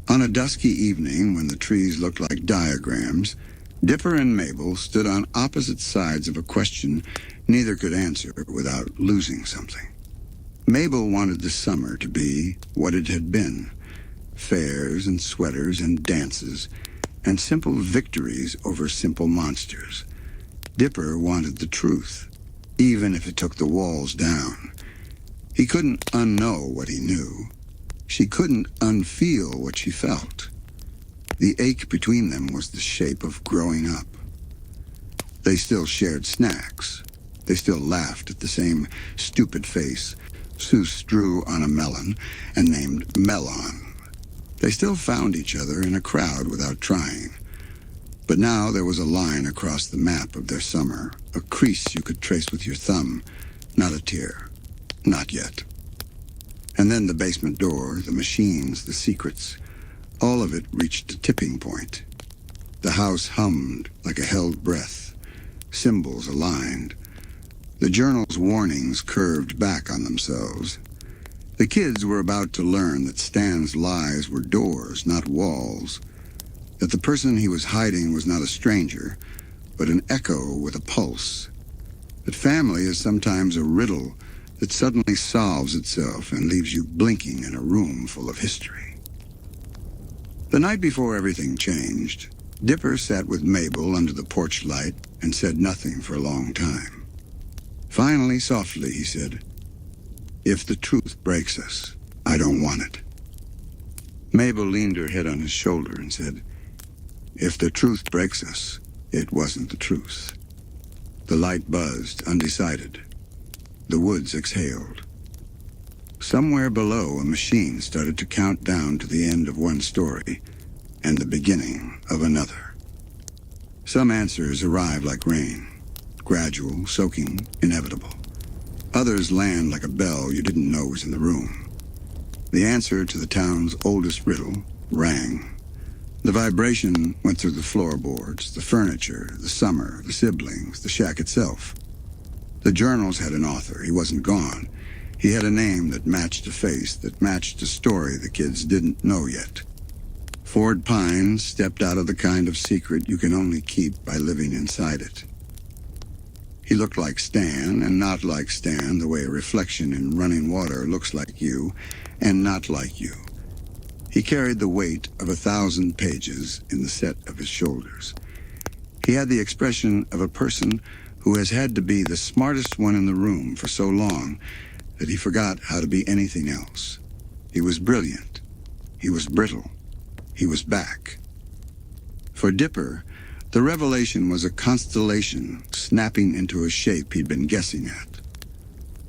On a dusky evening, when the trees looked like diagrams, Dipper and Mabel stood on opposite sides of a question neither could answer without losing something. Mabel wanted the summer to be what it had been. Fairs and sweaters and dances, and simple victories over simple monsters. Dipper wanted the truth, even if it took the walls down. He couldn't unknow what he knew. She couldn't unfeel what she felt. The ache between them was the shape of growing up. They still shared snacks. They still laughed at the same stupid face Seuss drew on a melon and named Melon. They still found each other in a crowd without trying. But now there was a line across the map of their summer, a crease you could trace with your thumb, not a tear. Not yet. And then the basement door, the machines, the secrets, all of it reached a tipping point. The house hummed like a held breath, symbols aligned. The journal's warnings curved back on themselves. The kids were about to learn that Stan's lies were doors, not walls. That the person he was hiding was not a stranger, but an echo with a pulse. That family is sometimes a riddle that suddenly solves itself and leaves you blinking in a room full of history. The night before everything changed, Dipper sat with Mabel under the porch light and said nothing for a long time. Finally, softly, he said, "If the truth breaks us, I don't want it." Mabel leaned her head on his shoulder and said, "If the truth breaks us, it wasn't the truth." The light buzzed, undecided. The woods exhaled. Somewhere below, a machine started to count down to the end of one story and the beginning of another. Some answers arrive like rain, gradual, soaking, inevitable. Others land like a bell you didn't know was in the room. The answer to the town's oldest riddle rang. The vibration went through the floorboards, the furniture, the summer, the siblings, the shack itself. The journals had an author. He wasn't gone. He had a name that matched a face, that matched a story the kids didn't know yet. Ford Pines stepped out of the kind of secret you can only keep by living inside it. He looked like Stan, and not like Stan the way a reflection in running water looks like you, and not like you. He carried the weight of 1,000 pages in the set of his shoulders. He had the expression of a person who has had to be the smartest one in the room for so long that he forgot how to be anything else. He was brilliant. He was brittle. He was back. For Dipper, the revelation was a constellation snapping into a shape he'd been guessing at.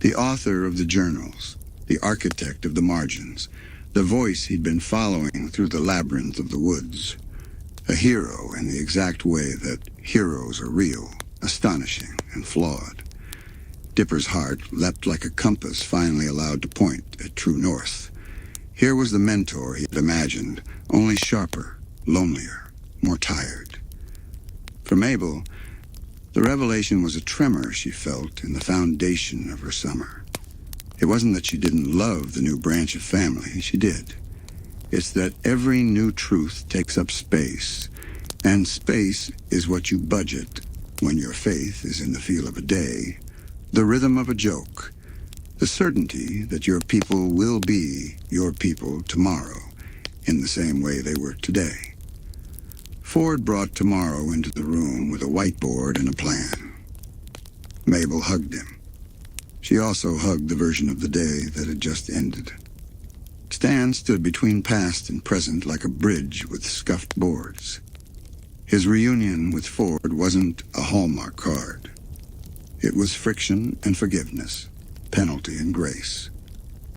The author of the journals, the architect of the margins, the voice he'd been following through the labyrinth of the woods. A hero in the exact way that heroes are real, astonishing and flawed. Dipper's heart leapt like a compass finally allowed to point at true north. Here was the mentor he had imagined, only sharper, lonelier, more tired. For Mabel, the revelation was a tremor she felt in the foundation of her summer. It wasn't that she didn't love the new branch of family, she did. It's that every new truth takes up space, and space is what you budget when your faith is in the feel of a day, the rhythm of a joke, the certainty that your people will be your people tomorrow in the same way they were today. Ford brought tomorrow into the room with a whiteboard and a plan. Mabel hugged him. She also hugged the version of the day that had just ended. Stan stood between past and present like a bridge with scuffed boards. His reunion with Ford wasn't a Hallmark card. It was friction and forgiveness, penalty and grace.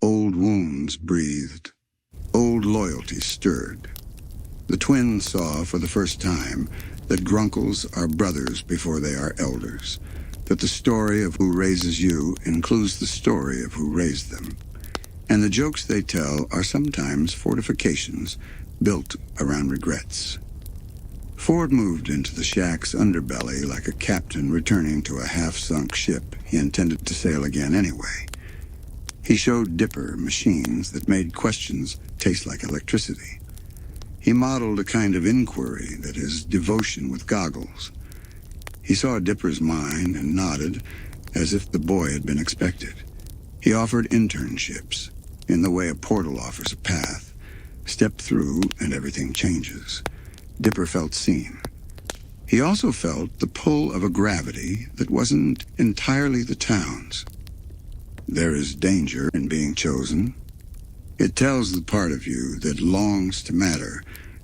Old wounds breathed. Old loyalties stirred. The twins saw for the first time that grunkles are brothers before they are elders, that the story of who raises you includes the story of who raised them, and the jokes they tell are sometimes fortifications built around regrets. Ford moved into the shack's underbelly like a captain returning to a half-sunk ship he intended to sail again anyway. He showed Dipper machines that made questions taste like electricity. He modeled a kind of inquiry that is devotion with goggles. He saw Dipper's mind and nodded as if the boy had been expected. He offered internships, in the way a portal offers a path. Step through and everything changes. Dipper felt seen. He also felt the pull of a gravity that wasn't entirely the town's. There is danger in being chosen. It tells the part of you that longs to matter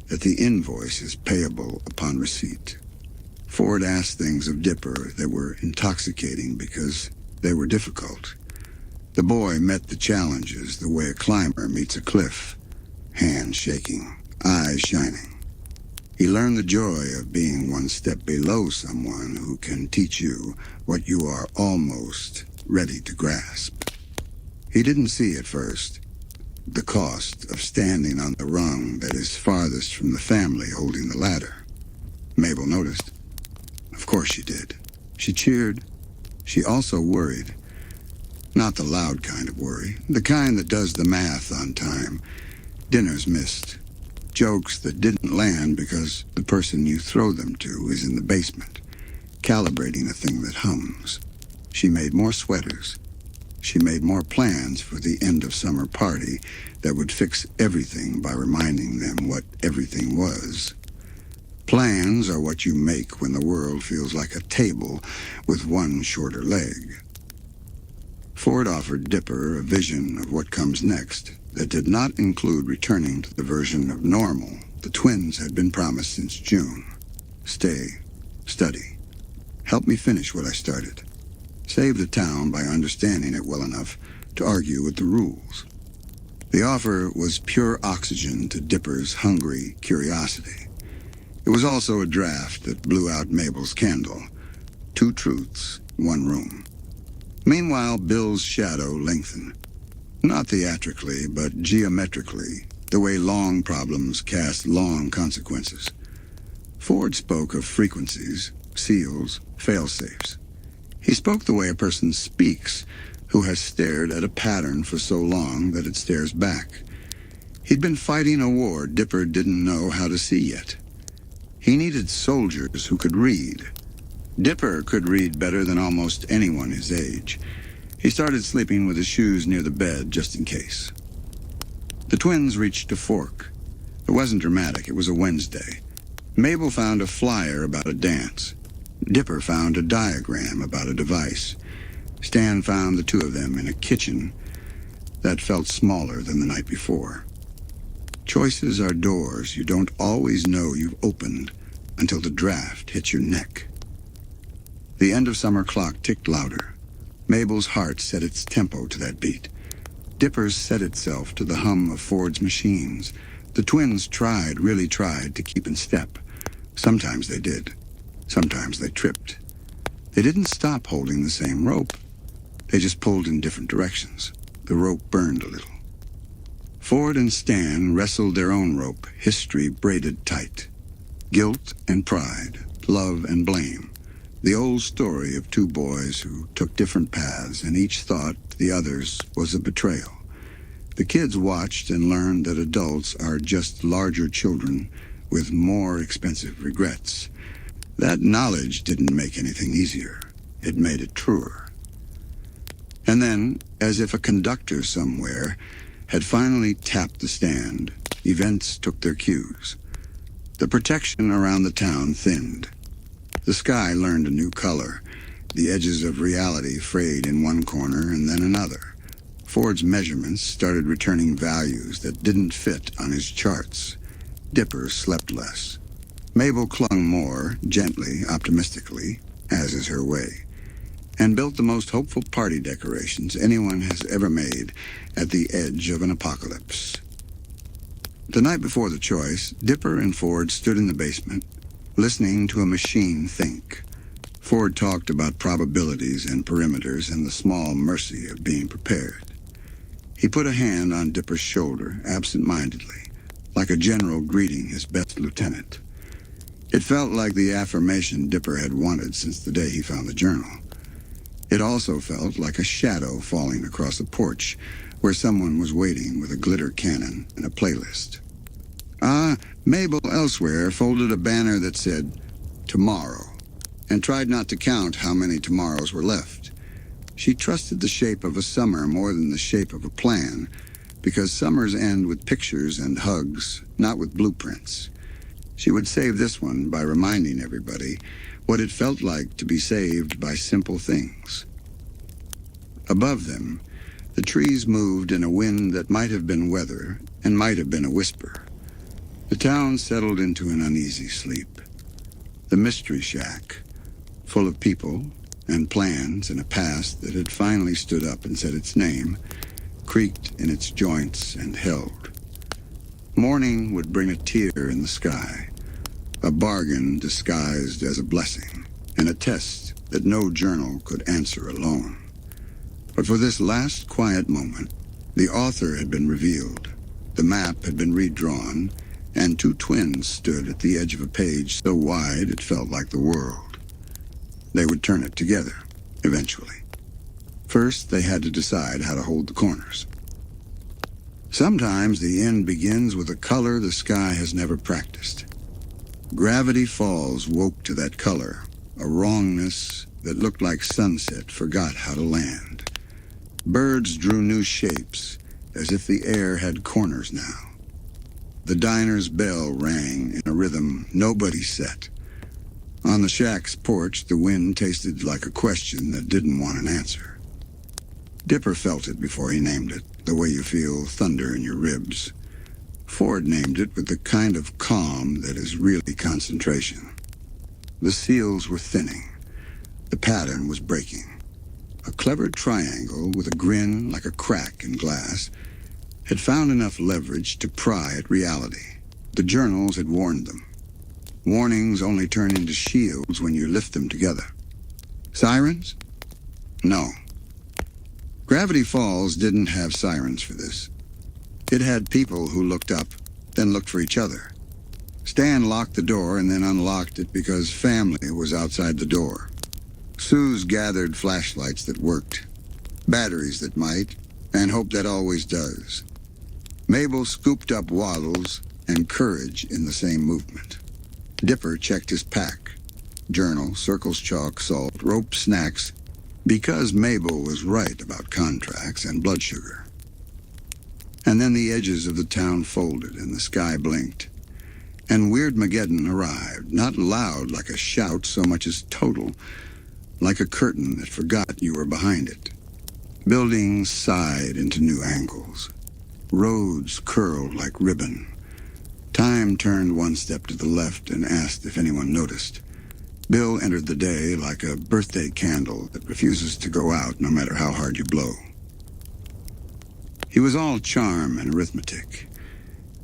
that the invoice is payable upon receipt. Ford asked things of Dipper that were intoxicating because they were difficult. The boy met the challenges the way a climber meets a cliff, hands shaking, eyes shining. He learned the joy of being one step below someone who can teach you what you are almost ready to grasp. He didn't see at first the cost of standing on the rung that is farthest from the family holding the ladder. Mabel noticed. Of course she did. She cheered. She also worried. Not the loud kind of worry, the kind that does the math on time. Dinners missed. Jokes that didn't land because the person you throw them to is in the basement, calibrating a thing that hums. She made more sweaters. She made more plans for the end-of-summer party that would fix everything by reminding them what everything was. Plans are what you make when the world feels like a table with one shorter leg. Ford offered Dipper a vision of what comes next that did not include returning to the version of normal the twins had been promised since June. Stay, study, help me finish what I started. Save the town by understanding it well enough to argue with the rules. The offer was pure oxygen to Dipper's hungry curiosity. It was also a draft that blew out Mabel's candle. 2 truths, 1 room. Meanwhile, Bill's shadow lengthened. Not theatrically, but geometrically, the way long problems cast long consequences. Ford spoke of frequencies, seals, fail-safes. He spoke the way a person speaks who has stared at a pattern for so long that it stares back. He'd been fighting a war Dipper didn't know how to see yet. He needed soldiers who could read. Dipper could read better than almost anyone his age. He started sleeping with his shoes near the bed just in case. The twins reached a fork. It wasn't dramatic, it was a Wednesday. Mabel found a flyer about a dance. Dipper found a diagram about a device. Stan found the 2 of them in a kitchen that felt smaller than the night before. Choices are doors you don't always know you've opened until the draft hits your neck. The end-of-summer clock ticked louder. Mabel's heart set its tempo to that beat. Dipper's set itself to the hum of Ford's machines. The twins really tried to keep in step. Sometimes they did. Sometimes they tripped. They didn't stop holding the same rope. They just pulled in different directions. The rope burned a little. Ford and Stan wrestled their own rope, history braided tight. Guilt and pride, love and blame. The old story of 2 boys who took different paths and each thought the other's was a betrayal. The kids watched and learned that adults are just larger children with more expensive regrets. That knowledge didn't make anything easier. It made it truer. And then, as if a conductor somewhere had finally tapped the stand, events took their cues. The protection around the town thinned. The sky learned a new color. The edges of reality frayed in one corner and then another. Ford's measurements started returning values that didn't fit on his charts. Dipper slept less. Mabel clung more, gently, optimistically, as is her way, and built the most hopeful party decorations anyone has ever made at the edge of an apocalypse. The night before the choice, Dipper and Ford stood in the basement, listening to a machine think. Ford talked about probabilities and perimeters and the small mercy of being prepared. He put a hand on Dipper's shoulder, absent-mindedly, like a general greeting his best lieutenant. It felt like the affirmation Dipper had wanted since the day he found the journal. It also felt like a shadow falling across the porch where someone was waiting with a glitter cannon and a playlist. Mabel elsewhere folded a banner that said, "Tomorrow," and tried not to count how many tomorrows were left. She trusted the shape of a summer more than the shape of a plan, because summers end with pictures and hugs, not with blueprints. She would save this one by reminding everybody what it felt like to be saved by simple things. Above them, the trees moved in a wind that might have been weather and might have been a whisper. The town settled into an uneasy sleep. The mystery shack, full of people and plans and a past that had finally stood up and said its name, creaked in its joints and held. Morning would bring a tear in the sky, a bargain disguised as a blessing, and a test that no journal could answer alone. But for this last quiet moment, the author had been revealed, the map had been redrawn, and two twins stood at the edge of a page so wide it felt like the world. They would turn it together, eventually. First, they had to decide how to hold the corners. Sometimes the end begins with a color the sky has never practiced. Gravity Falls woke to that color, a wrongness that looked like sunset forgot how to land. Birds drew new shapes, as if the air had corners now. The diner's bell rang in a rhythm nobody set. On the shack's porch, the wind tasted like a question that didn't want an answer. Dipper felt it before he named it, the way you feel thunder in your ribs. Ford named it with the kind of calm that is really concentration. The seals were thinning. The pattern was breaking. A clever triangle with a grin like a crack in glass had found enough leverage to pry at reality. The journals had warned them. Warnings only turn into shields when you lift them together. Sirens? No. Gravity Falls didn't have sirens for this. It had people who looked up, then looked for each other. Stan locked the door and then unlocked it because family was outside the door. Suze gathered flashlights that worked, batteries that might, and hope that always does. Mabel scooped up waddles and courage in the same movement. Dipper checked his pack. Journal, circles, chalk, salt, rope, snacks, because Mabel was right about contracts and blood sugar. And then the edges of the town folded and the sky blinked. And Weirdmageddon arrived, not loud like a shout so much as total, like a curtain that forgot you were behind it. Buildings sighed into new angles. Roads curled like ribbon. Time turned one step to the left and asked if anyone noticed. Bill entered the day like a birthday candle that refuses to go out no matter how hard you blow. He was all charm and arithmetic.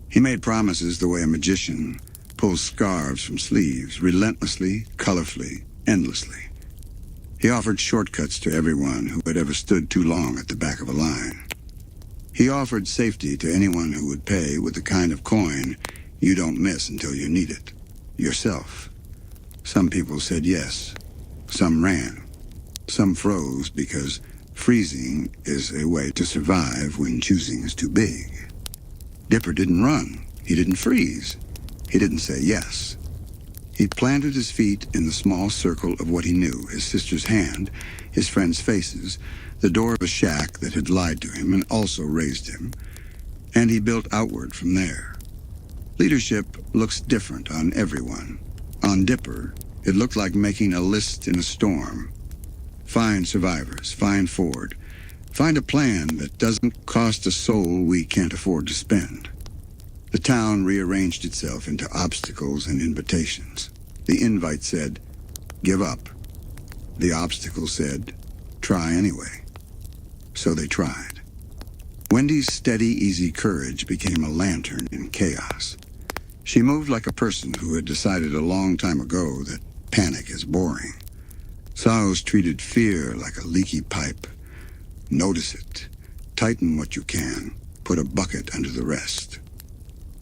He made promises the way a magician pulls scarves from sleeves, relentlessly, colorfully, endlessly. He offered shortcuts to everyone who had ever stood too long at the back of a line. He offered safety to anyone who would pay with the kind of coin you don't miss until you need it. Yourself. Some people said yes. Some ran. Some froze because freezing is a way to survive when choosing is too big. Dipper didn't run. He didn't freeze. He didn't say yes. He planted his feet in the small circle of what he knew, his sister's hand, his friends' faces, the door of a shack that had lied to him and also raised him, and he built outward from there. Leadership looks different on everyone. On Dipper, it looked like making a list in a storm. Find survivors, find Ford. Find a plan that doesn't cost a soul we can't afford to spend. The town rearranged itself into obstacles and invitations. The invite said, give up. The obstacle said, try anyway. So they tried. Wendy's steady, easy courage became a lantern in chaos. She moved like a person who had decided a long time ago that panic is boring. Saos treated fear like a leaky pipe. Notice it. Tighten what you can. Put a bucket under the rest.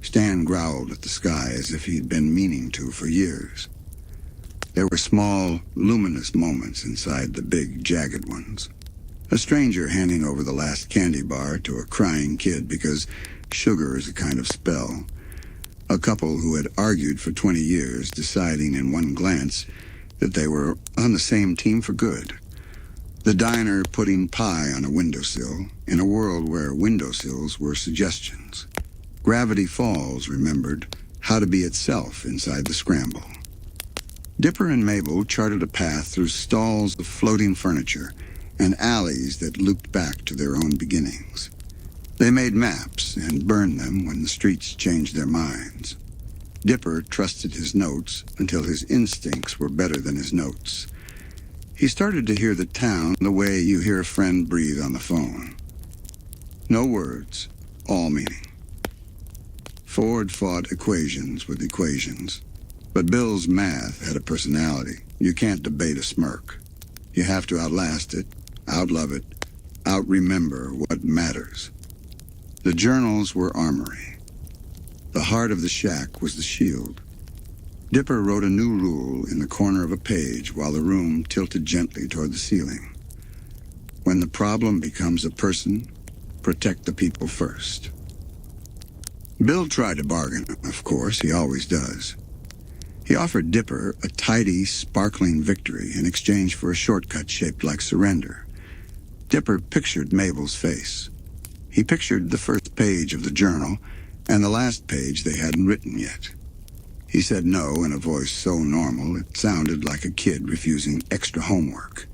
Stan growled at the sky as if he'd been meaning to for years. There were small, luminous moments inside the big, jagged ones. A stranger handing over the last candy bar to a crying kid because sugar is a kind of spell. A couple who had argued for 20 years deciding in one glance that they were on the same team for good. The diner putting pie on a windowsill in a world where windowsills were suggestions. Gravity Falls remembered how to be itself inside the scramble. Dipper and Mabel charted a path through stalls of floating furniture and alleys that looped back to their own beginnings. They made maps and burned them when the streets changed their minds. Dipper trusted his notes until his instincts were better than his notes. He started to hear the town the way you hear a friend breathe on the phone. No words, all meaning. Ford fought equations with equations, but Bill's math had a personality. You can't debate a smirk. You have to outlast it, outlove it, outremember what matters. The journals were armory. The heart of the shack was the shield. Dipper wrote a new rule in the corner of a page while the room tilted gently toward the ceiling. When the problem becomes a person, protect the people first. Bill tried to bargain, of course, he always does. He offered Dipper a tidy, sparkling victory in exchange for a shortcut shaped like surrender. Dipper pictured Mabel's face. He pictured the first page of the journal and the last page they hadn't written yet. He said no in a voice so normal it sounded like a kid refusing extra homework.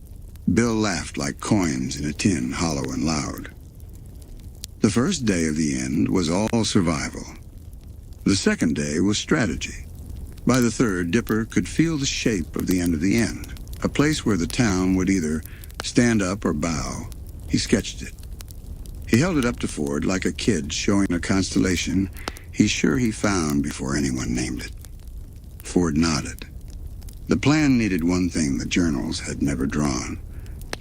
Bill laughed like coins in a tin, hollow and loud. The first day of the end was all survival. The second day was strategy. By the third, Dipper could feel the shape of the end, a place where the town would either stand up or bow. He sketched it. He held it up to Ford like a kid showing a constellation he's sure he found before anyone named it. Ford nodded. The plan needed one thing the journals had never drawn: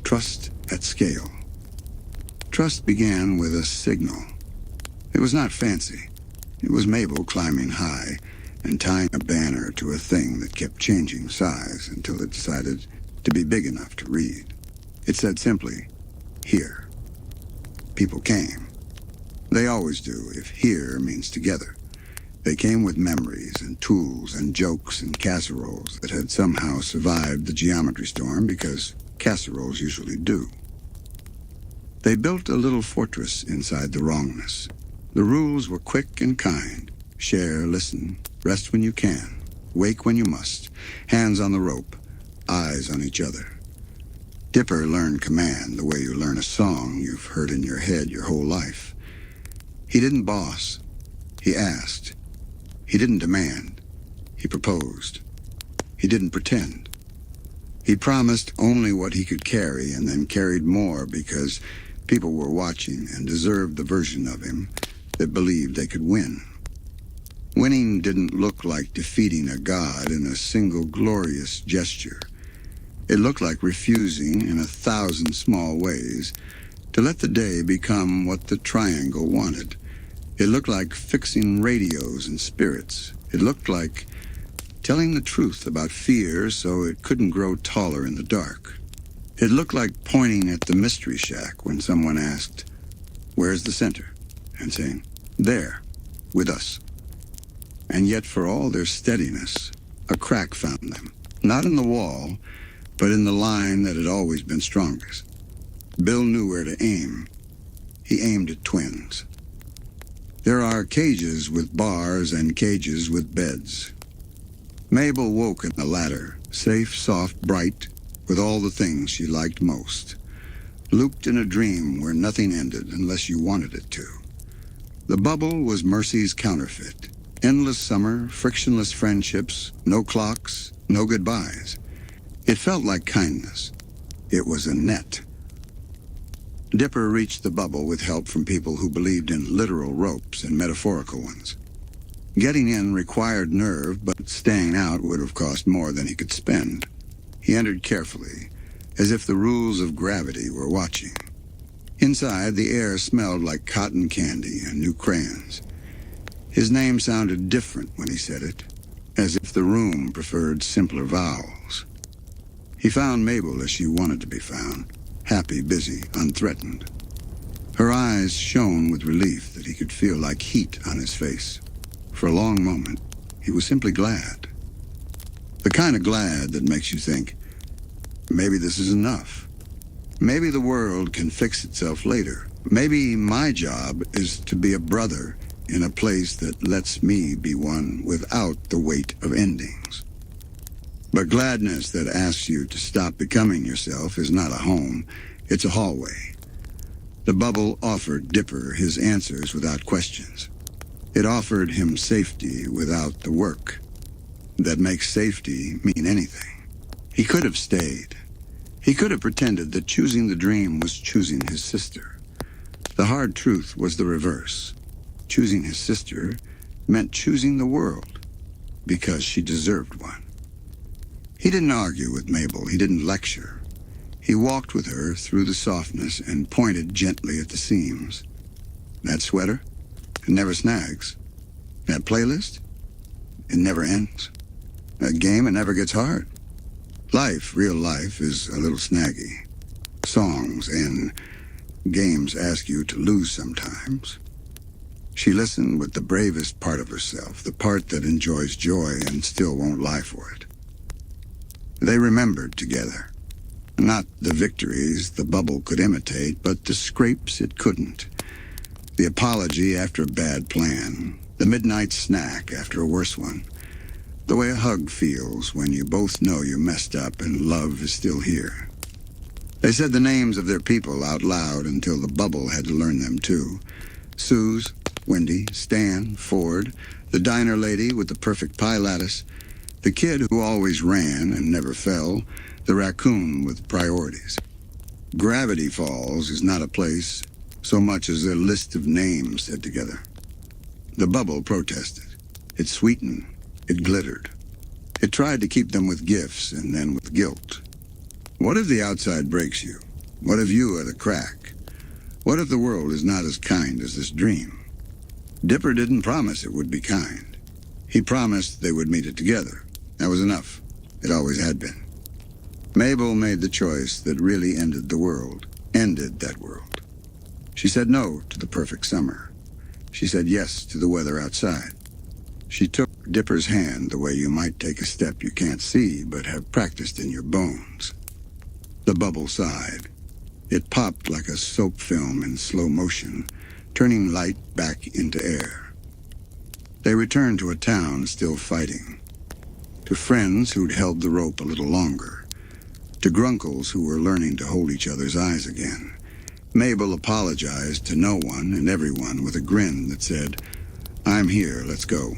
trust at scale. Trust began with a signal. It was not fancy. It was Mabel climbing high and tying a banner to a thing that kept changing size until it decided to be big enough to read. It said simply, here. People came. They always do if here means together. They came with memories and tools and jokes and casseroles that had somehow survived the geometry storm because casseroles usually do. They built a little fortress inside the wrongness. The rules were quick and kind. Share, listen, rest when you can, wake when you must, hands on the rope, eyes on each other. Dipper learned command the way you learn a song you've heard in your head your whole life. He didn't boss. He asked. He didn't demand. He proposed. He didn't pretend. He promised only what he could carry and then carried more because people were watching and deserved the version of him that believed they could win. Winning didn't look like defeating a god in a single glorious gesture. It looked like refusing in 1,000 small ways to let the day become what the triangle wanted. It looked like fixing radios and spirits. It looked like telling the truth about fear so it couldn't grow taller in the dark. It looked like pointing at the mystery shack when someone asked, "Where's the center?" and saying, "There, with us." And yet for all their steadiness, a crack found them, not in the wall, but in the line that had always been strongest. Bill knew where to aim. He aimed at twins. There are cages with bars and cages with beds. Mabel woke in the latter, safe, soft, bright, with all the things she liked most, looped in a dream where nothing ended unless you wanted it to. The bubble was Mercy's counterfeit. Endless summer, frictionless friendships, no clocks, no goodbyes. It felt like kindness. It was a net. Dipper reached the bubble with help from people who believed in literal ropes and metaphorical ones. Getting in required nerve, but staying out would have cost more than he could spend. He entered carefully, as if the rules of gravity were watching. Inside, the air smelled like cotton candy and new crayons. His name sounded different when he said it, as if the room preferred simpler vowels. He found Mabel as she wanted to be found, happy, busy, unthreatened. Her eyes shone with relief that he could feel like heat on his face. For a long moment, he was simply glad. The kind of glad that makes you think, maybe this is enough. Maybe the world can fix itself later. Maybe my job is to be a brother in a place that lets me be one without the weight of endings. But gladness that asks you to stop becoming yourself is not a home, it's a hallway. The bubble offered Dipper his answers without questions. It offered him safety without the work that makes safety mean anything. He could have stayed. He could have pretended that choosing the dream was choosing his sister. The hard truth was the reverse. Choosing his sister meant choosing the world because she deserved one. He didn't argue with Mabel. He didn't lecture. He walked with her through the softness and pointed gently at the seams. That sweater? It never snags. That playlist? It never ends. That game, it never gets hard. Life, real life, is a little snaggy. Songs and games ask you to lose sometimes. She listened with the bravest part of herself, the part that enjoys joy and still won't lie for it. They remembered together. Not the victories the bubble could imitate, but the scrapes it couldn't. The apology after a bad plan, the midnight snack after a worse one, the way a hug feels when you both know you messed up and love is still here. They said the names of their people out loud until the bubble had to learn them too. Suze, Wendy, Stan, Ford, the diner lady with the perfect pie lattice, the kid who always ran and never fell, the raccoon with priorities. Gravity Falls is not a place so much as a list of names said together. The bubble protested. It sweetened. It glittered. It tried to keep them with gifts and then with guilt. What if the outside breaks you? What if you are the crack? What if the world is not as kind as this dream? Dipper didn't promise it would be kind. He promised they would meet it together. That was enough. It always had been. Mabel made the choice that really ended the world, ended that world. She said no to the perfect summer. She said yes to the weather outside. She took Dipper's hand the way you might take a step you can't see but have practiced in your bones. The bubble sighed. It popped like a soap film in slow motion, turning light back into air. They returned to a town still fighting. To friends who'd held the rope a little longer. To grunkles who were learning to hold each other's eyes again. Mabel apologized to no one and everyone with a grin that said, "I'm here, let's go."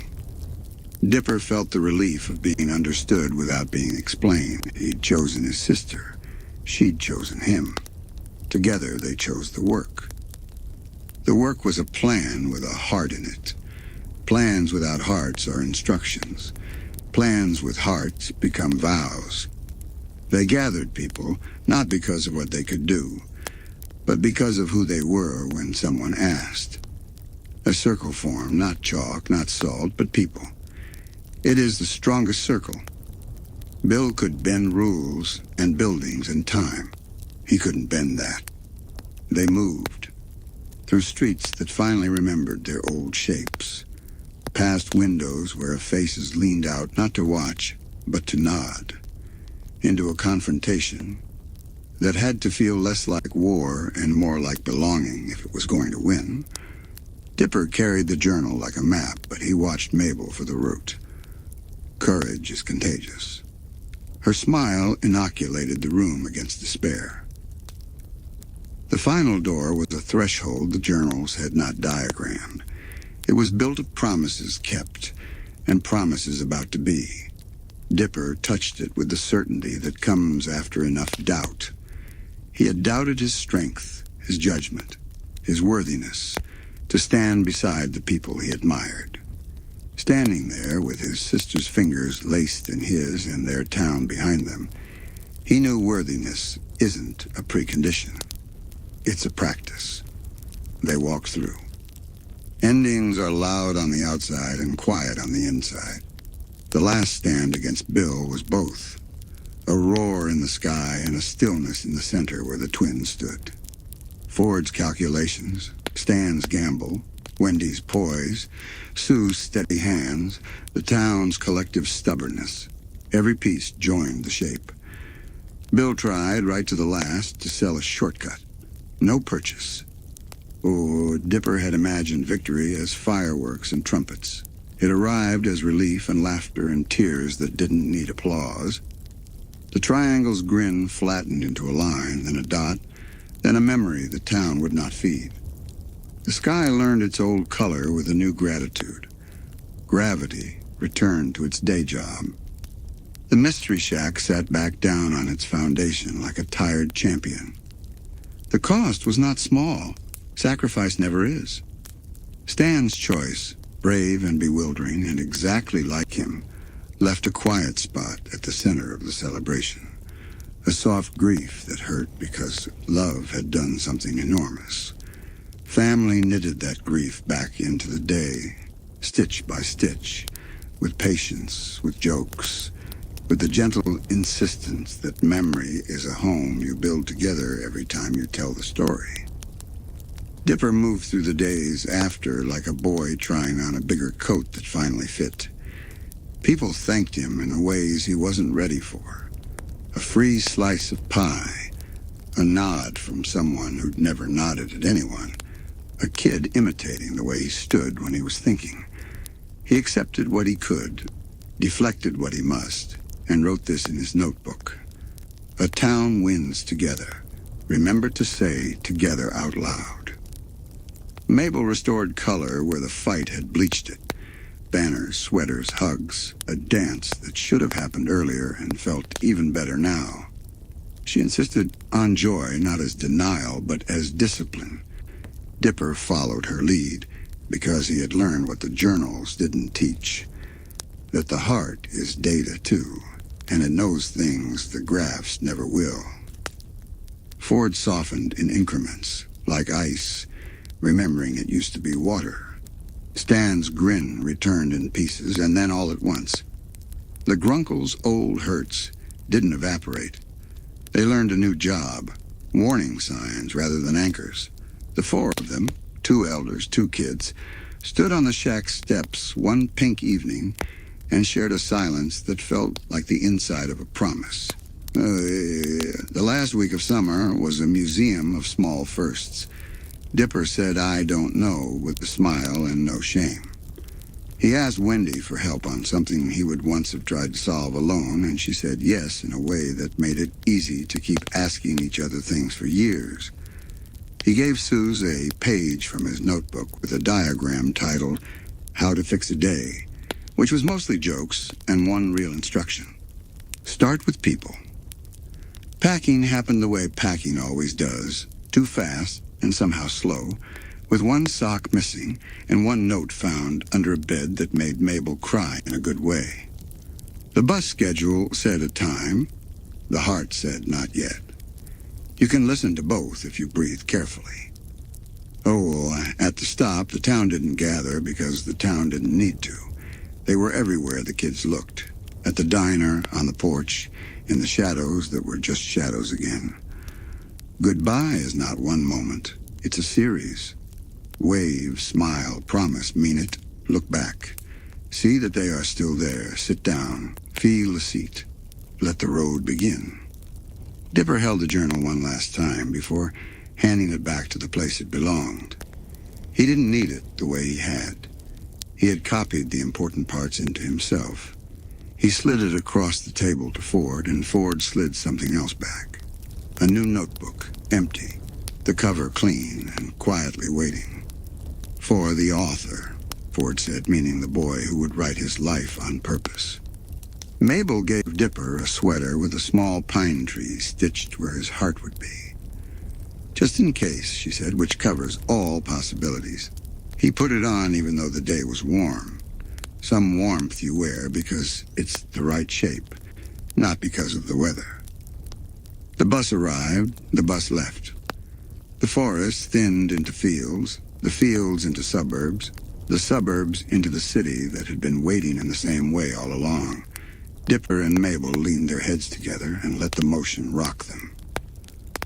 Dipper felt the relief of being understood without being explained. He'd chosen his sister. She'd chosen him. Together they chose the work. The work was a plan with a heart in it. Plans without hearts are instructions. Plans with hearts become vows. They gathered people, not because of what they could do, but because of who they were when someone asked. A circle formed, not chalk, not salt, but people. It is the strongest circle. Bill could bend rules and buildings and time. He couldn't bend that. They moved through streets that finally remembered their old shapes, past windows where faces leaned out not to watch, but to nod, into a confrontation that had to feel less like war and more like belonging if it was going to win. Dipper carried the journal like a map, but he watched Mabel for the route. Courage is contagious. Her smile inoculated the room against despair. The final door was a threshold the journals had not diagrammed. It was built of promises kept and promises about to be. Dipper touched it with the certainty that comes after enough doubt. He had doubted his strength, his judgment, his worthiness to stand beside the people he admired. Standing there with his sister's fingers laced in his and their town behind them, he knew worthiness isn't a precondition. It's a practice. They walked through. Endings are loud on the outside and quiet on the inside. The last stand against Bill was both. A roar in the sky and a stillness in the center where the twins stood. Ford's calculations, Stan's gamble, Wendy's poise, Sue's steady hands, the town's collective stubbornness. Every piece joined the shape. Bill tried, right to the last, to sell a shortcut. No purchase. Oh, Dipper had imagined victory as fireworks and trumpets. It arrived as relief and laughter and tears that didn't need applause. The triangle's grin flattened into a line, then a dot, then a memory the town would not feed. The sky learned its old color with a new gratitude. Gravity returned to its day job. The Mystery Shack sat back down on its foundation like a tired champion. The cost was not small. Sacrifice never is. Stan's choice, brave and bewildering and exactly like him, left a quiet spot at the center of the celebration. A soft grief that hurt because love had done something enormous. Family knitted that grief back into the day, stitch by stitch, with patience, with jokes, with the gentle insistence that memory is a home you build together every time you tell the story. Dipper moved through the days after like a boy trying on a bigger coat that finally fit. People thanked him in ways he wasn't ready for. A free slice of pie, a nod from someone who'd never nodded at anyone, a kid imitating the way he stood when he was thinking. He accepted what he could, deflected what he must, and wrote this in his notebook. A town wins together. Remember to say together out loud. Mabel restored color where the fight had bleached it. Banners, sweaters, hugs, a dance that should have happened earlier and felt even better now. She insisted on joy not as denial, but as discipline. Dipper followed her lead because he had learned what the journals didn't teach. That the heart is data too, and it knows things the graphs never will. Ford softened in increments, like ice, remembering it used to be water. Stan's grin returned in pieces, and then all at once. The Grunkle's old hurts didn't evaporate. They learned a new job, warning signs rather than anchors. The four of them, 2 elders, 2 kids, stood on the shack steps one pink evening and shared a silence that felt like the inside of a promise. The last week of summer was a museum of small firsts. Dipper said, "I don't know," with a smile and no shame. He asked Wendy for help on something he would once have tried to solve alone, and she said yes in a way that made it easy to keep asking each other things for years. He gave Suze a page from his notebook with a diagram titled How to Fix a Day, which was mostly jokes and one real instruction. Start with people. Packing happened the way packing always does, too fast and somehow slow, with one sock missing and one note found under a bed that made Mabel cry in a good way. The bus schedule said a time, the heart said not yet. You can listen to both if you breathe carefully. Oh, at the stop, the town didn't gather because the town didn't need to. They were everywhere the kids looked. At the diner, on the porch, in the shadows that were just shadows again. Goodbye is not one moment. It's a series. Wave, smile, promise, mean it, look back. See that they are still there. Sit down. Feel the seat. Let the road begin. Dipper held the journal one last time before handing it back to the place it belonged. He didn't need it the way he had. He had copied the important parts into himself. He slid it across the table to Ford, and Ford slid something else back. A new notebook, empty, the cover clean and quietly waiting. For the author, Ford said, meaning the boy who would write his life on purpose. Mabel gave Dipper a sweater with a small pine tree stitched where his heart would be. Just in case, she said, which covers all possibilities. He put it on even though the day was warm. Some warmth you wear because it's the right shape, not because of the weather. The bus arrived, the bus left. The forest thinned into fields, the fields into suburbs, the suburbs into the city that had been waiting in the same way all along. Dipper and Mabel leaned their heads together and let the motion rock them.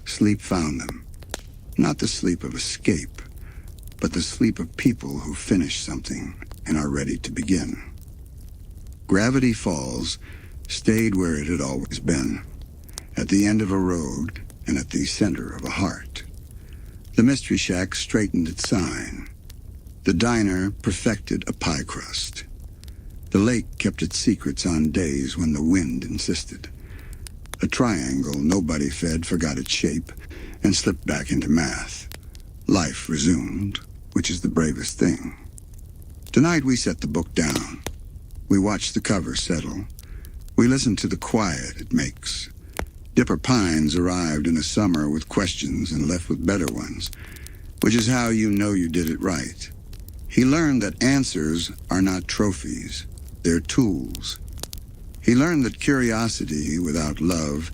Sleep found them. Not the sleep of escape, but the sleep of people who finish something and are ready to begin. Gravity Falls stayed where it had always been, at the end of a road and at the center of a heart. The Mystery Shack straightened its sign. The diner perfected a pie crust. The lake kept its secrets on days when the wind insisted. A triangle nobody fed forgot its shape and slipped back into math. Life resumed, which is the bravest thing. Tonight we set the book down. We watch the cover settle. We listen to the quiet it makes. Dipper Pines arrived in the summer with questions and left with better ones, which is how you know you did it right. He learned that answers are not trophies. They're tools. He learned that curiosity without love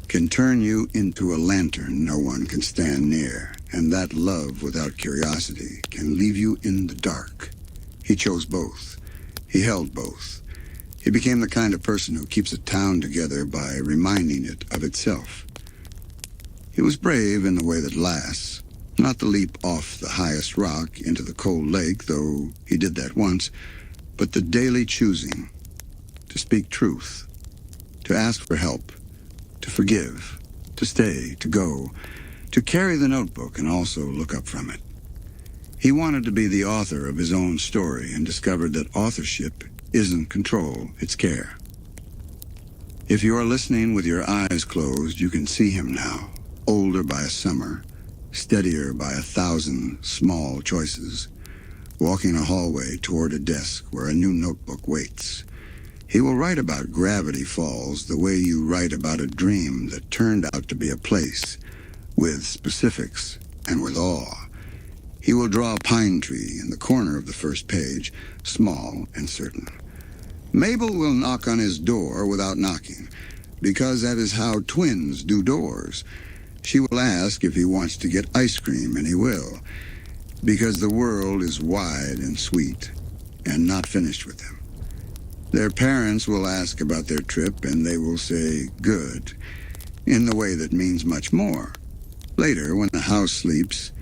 can turn you into a lantern no one can stand near, and that love without curiosity can leave you in the dark. He chose both. He held both. He became the kind of person who keeps a town together by reminding it of itself. He was brave in the way that lasts, not the leap off the highest rock into the cold lake, though he did that once, but the daily choosing to speak truth, to ask for help, to forgive, to stay, to go, to carry the notebook and also look up from it. He wanted to be the author of his own story and discovered that authorship isn't control, it's care. If you are listening with your eyes closed, you can see him now, older by a summer, steadier by 1,000 small choices, walking a hallway toward a desk where a new notebook waits. He will write about Gravity Falls the way you write about a dream that turned out to be a place, with specifics and with awe. He will draw a pine tree in the corner of the first page, small and certain. Mabel will knock on his door without knocking, because that is how twins do doors. She will ask if he wants to get ice cream, and he will, because the world is wide and sweet, and not finished with them. Their parents will ask about their trip, and they will say, good, in the way that means much more. Later, when the house sleeps,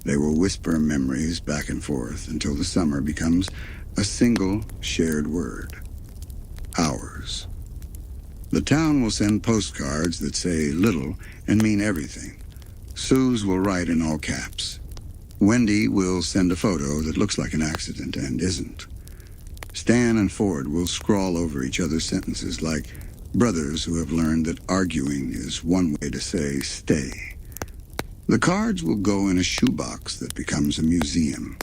they will whisper memories back and forth until the summer becomes a single shared word. Ours. The town will send postcards that say little and mean everything. Sue's will write in all caps. Wendy will send a photo that looks like an accident and isn't. Stan and Ford will scrawl over each other's sentences like brothers who have learned that arguing is one way to say stay. The cards will go in a shoebox that becomes a museum,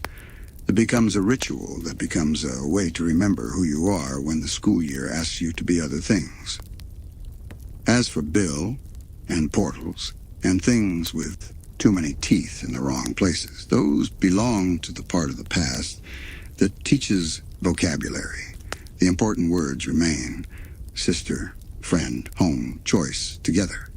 that becomes a ritual, that becomes a way to remember who you are when the school year asks you to be other things. As for Bill and portals and things with too many teeth in the wrong places, those belong to the part of the past that teaches vocabulary. The important words remain: sister, friend, home, choice, together.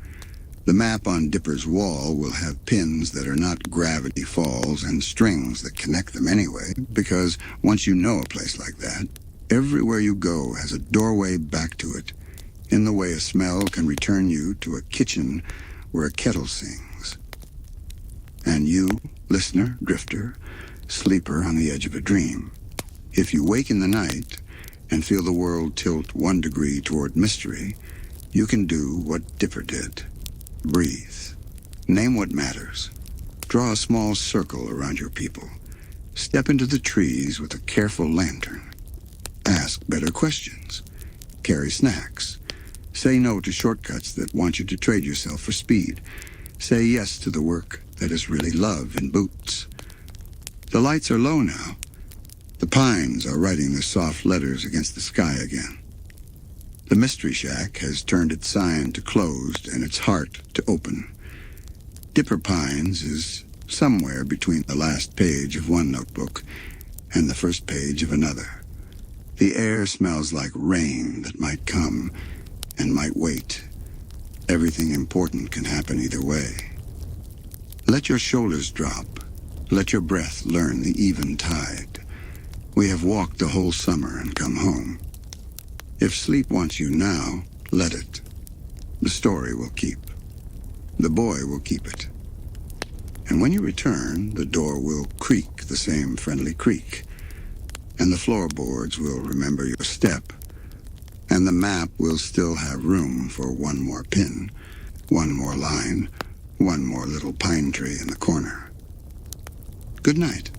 The map on Dipper's wall will have pins that are not Gravity Falls and strings that connect them anyway, because once you know a place like that, everywhere you go has a doorway back to it, in the way a smell can return you to a kitchen where a kettle sings. And you, listener, drifter, sleeper on the edge of a dream, if you wake in the night and feel the world tilt 1 degree toward mystery, you can do what Dipper did. Breathe. Name what matters. Draw a small circle around your people. Step into the trees with a careful lantern. Ask better questions. carry snacks. Say no to shortcuts that want you to trade yourself for speed. Say yes to the work that is really love in boots. The lights are low now. The pines are writing their soft letters against the sky again. The Mystery Shack has turned its sign to closed and its heart to open. Dipper Pines is somewhere between the last page of one notebook and the first page of another. The air smells like rain that might come and might wait. Everything important can happen either way. Let your shoulders drop. Let your breath learn the even tide. We have walked the whole summer and come home. If sleep wants you now, let it. The story will keep. The boy will keep it. And when you return, the door will creak the same friendly creak. And the floorboards will remember your step. And the map will still have room for one more pin, one more line, one more little pine tree in the corner. Good night.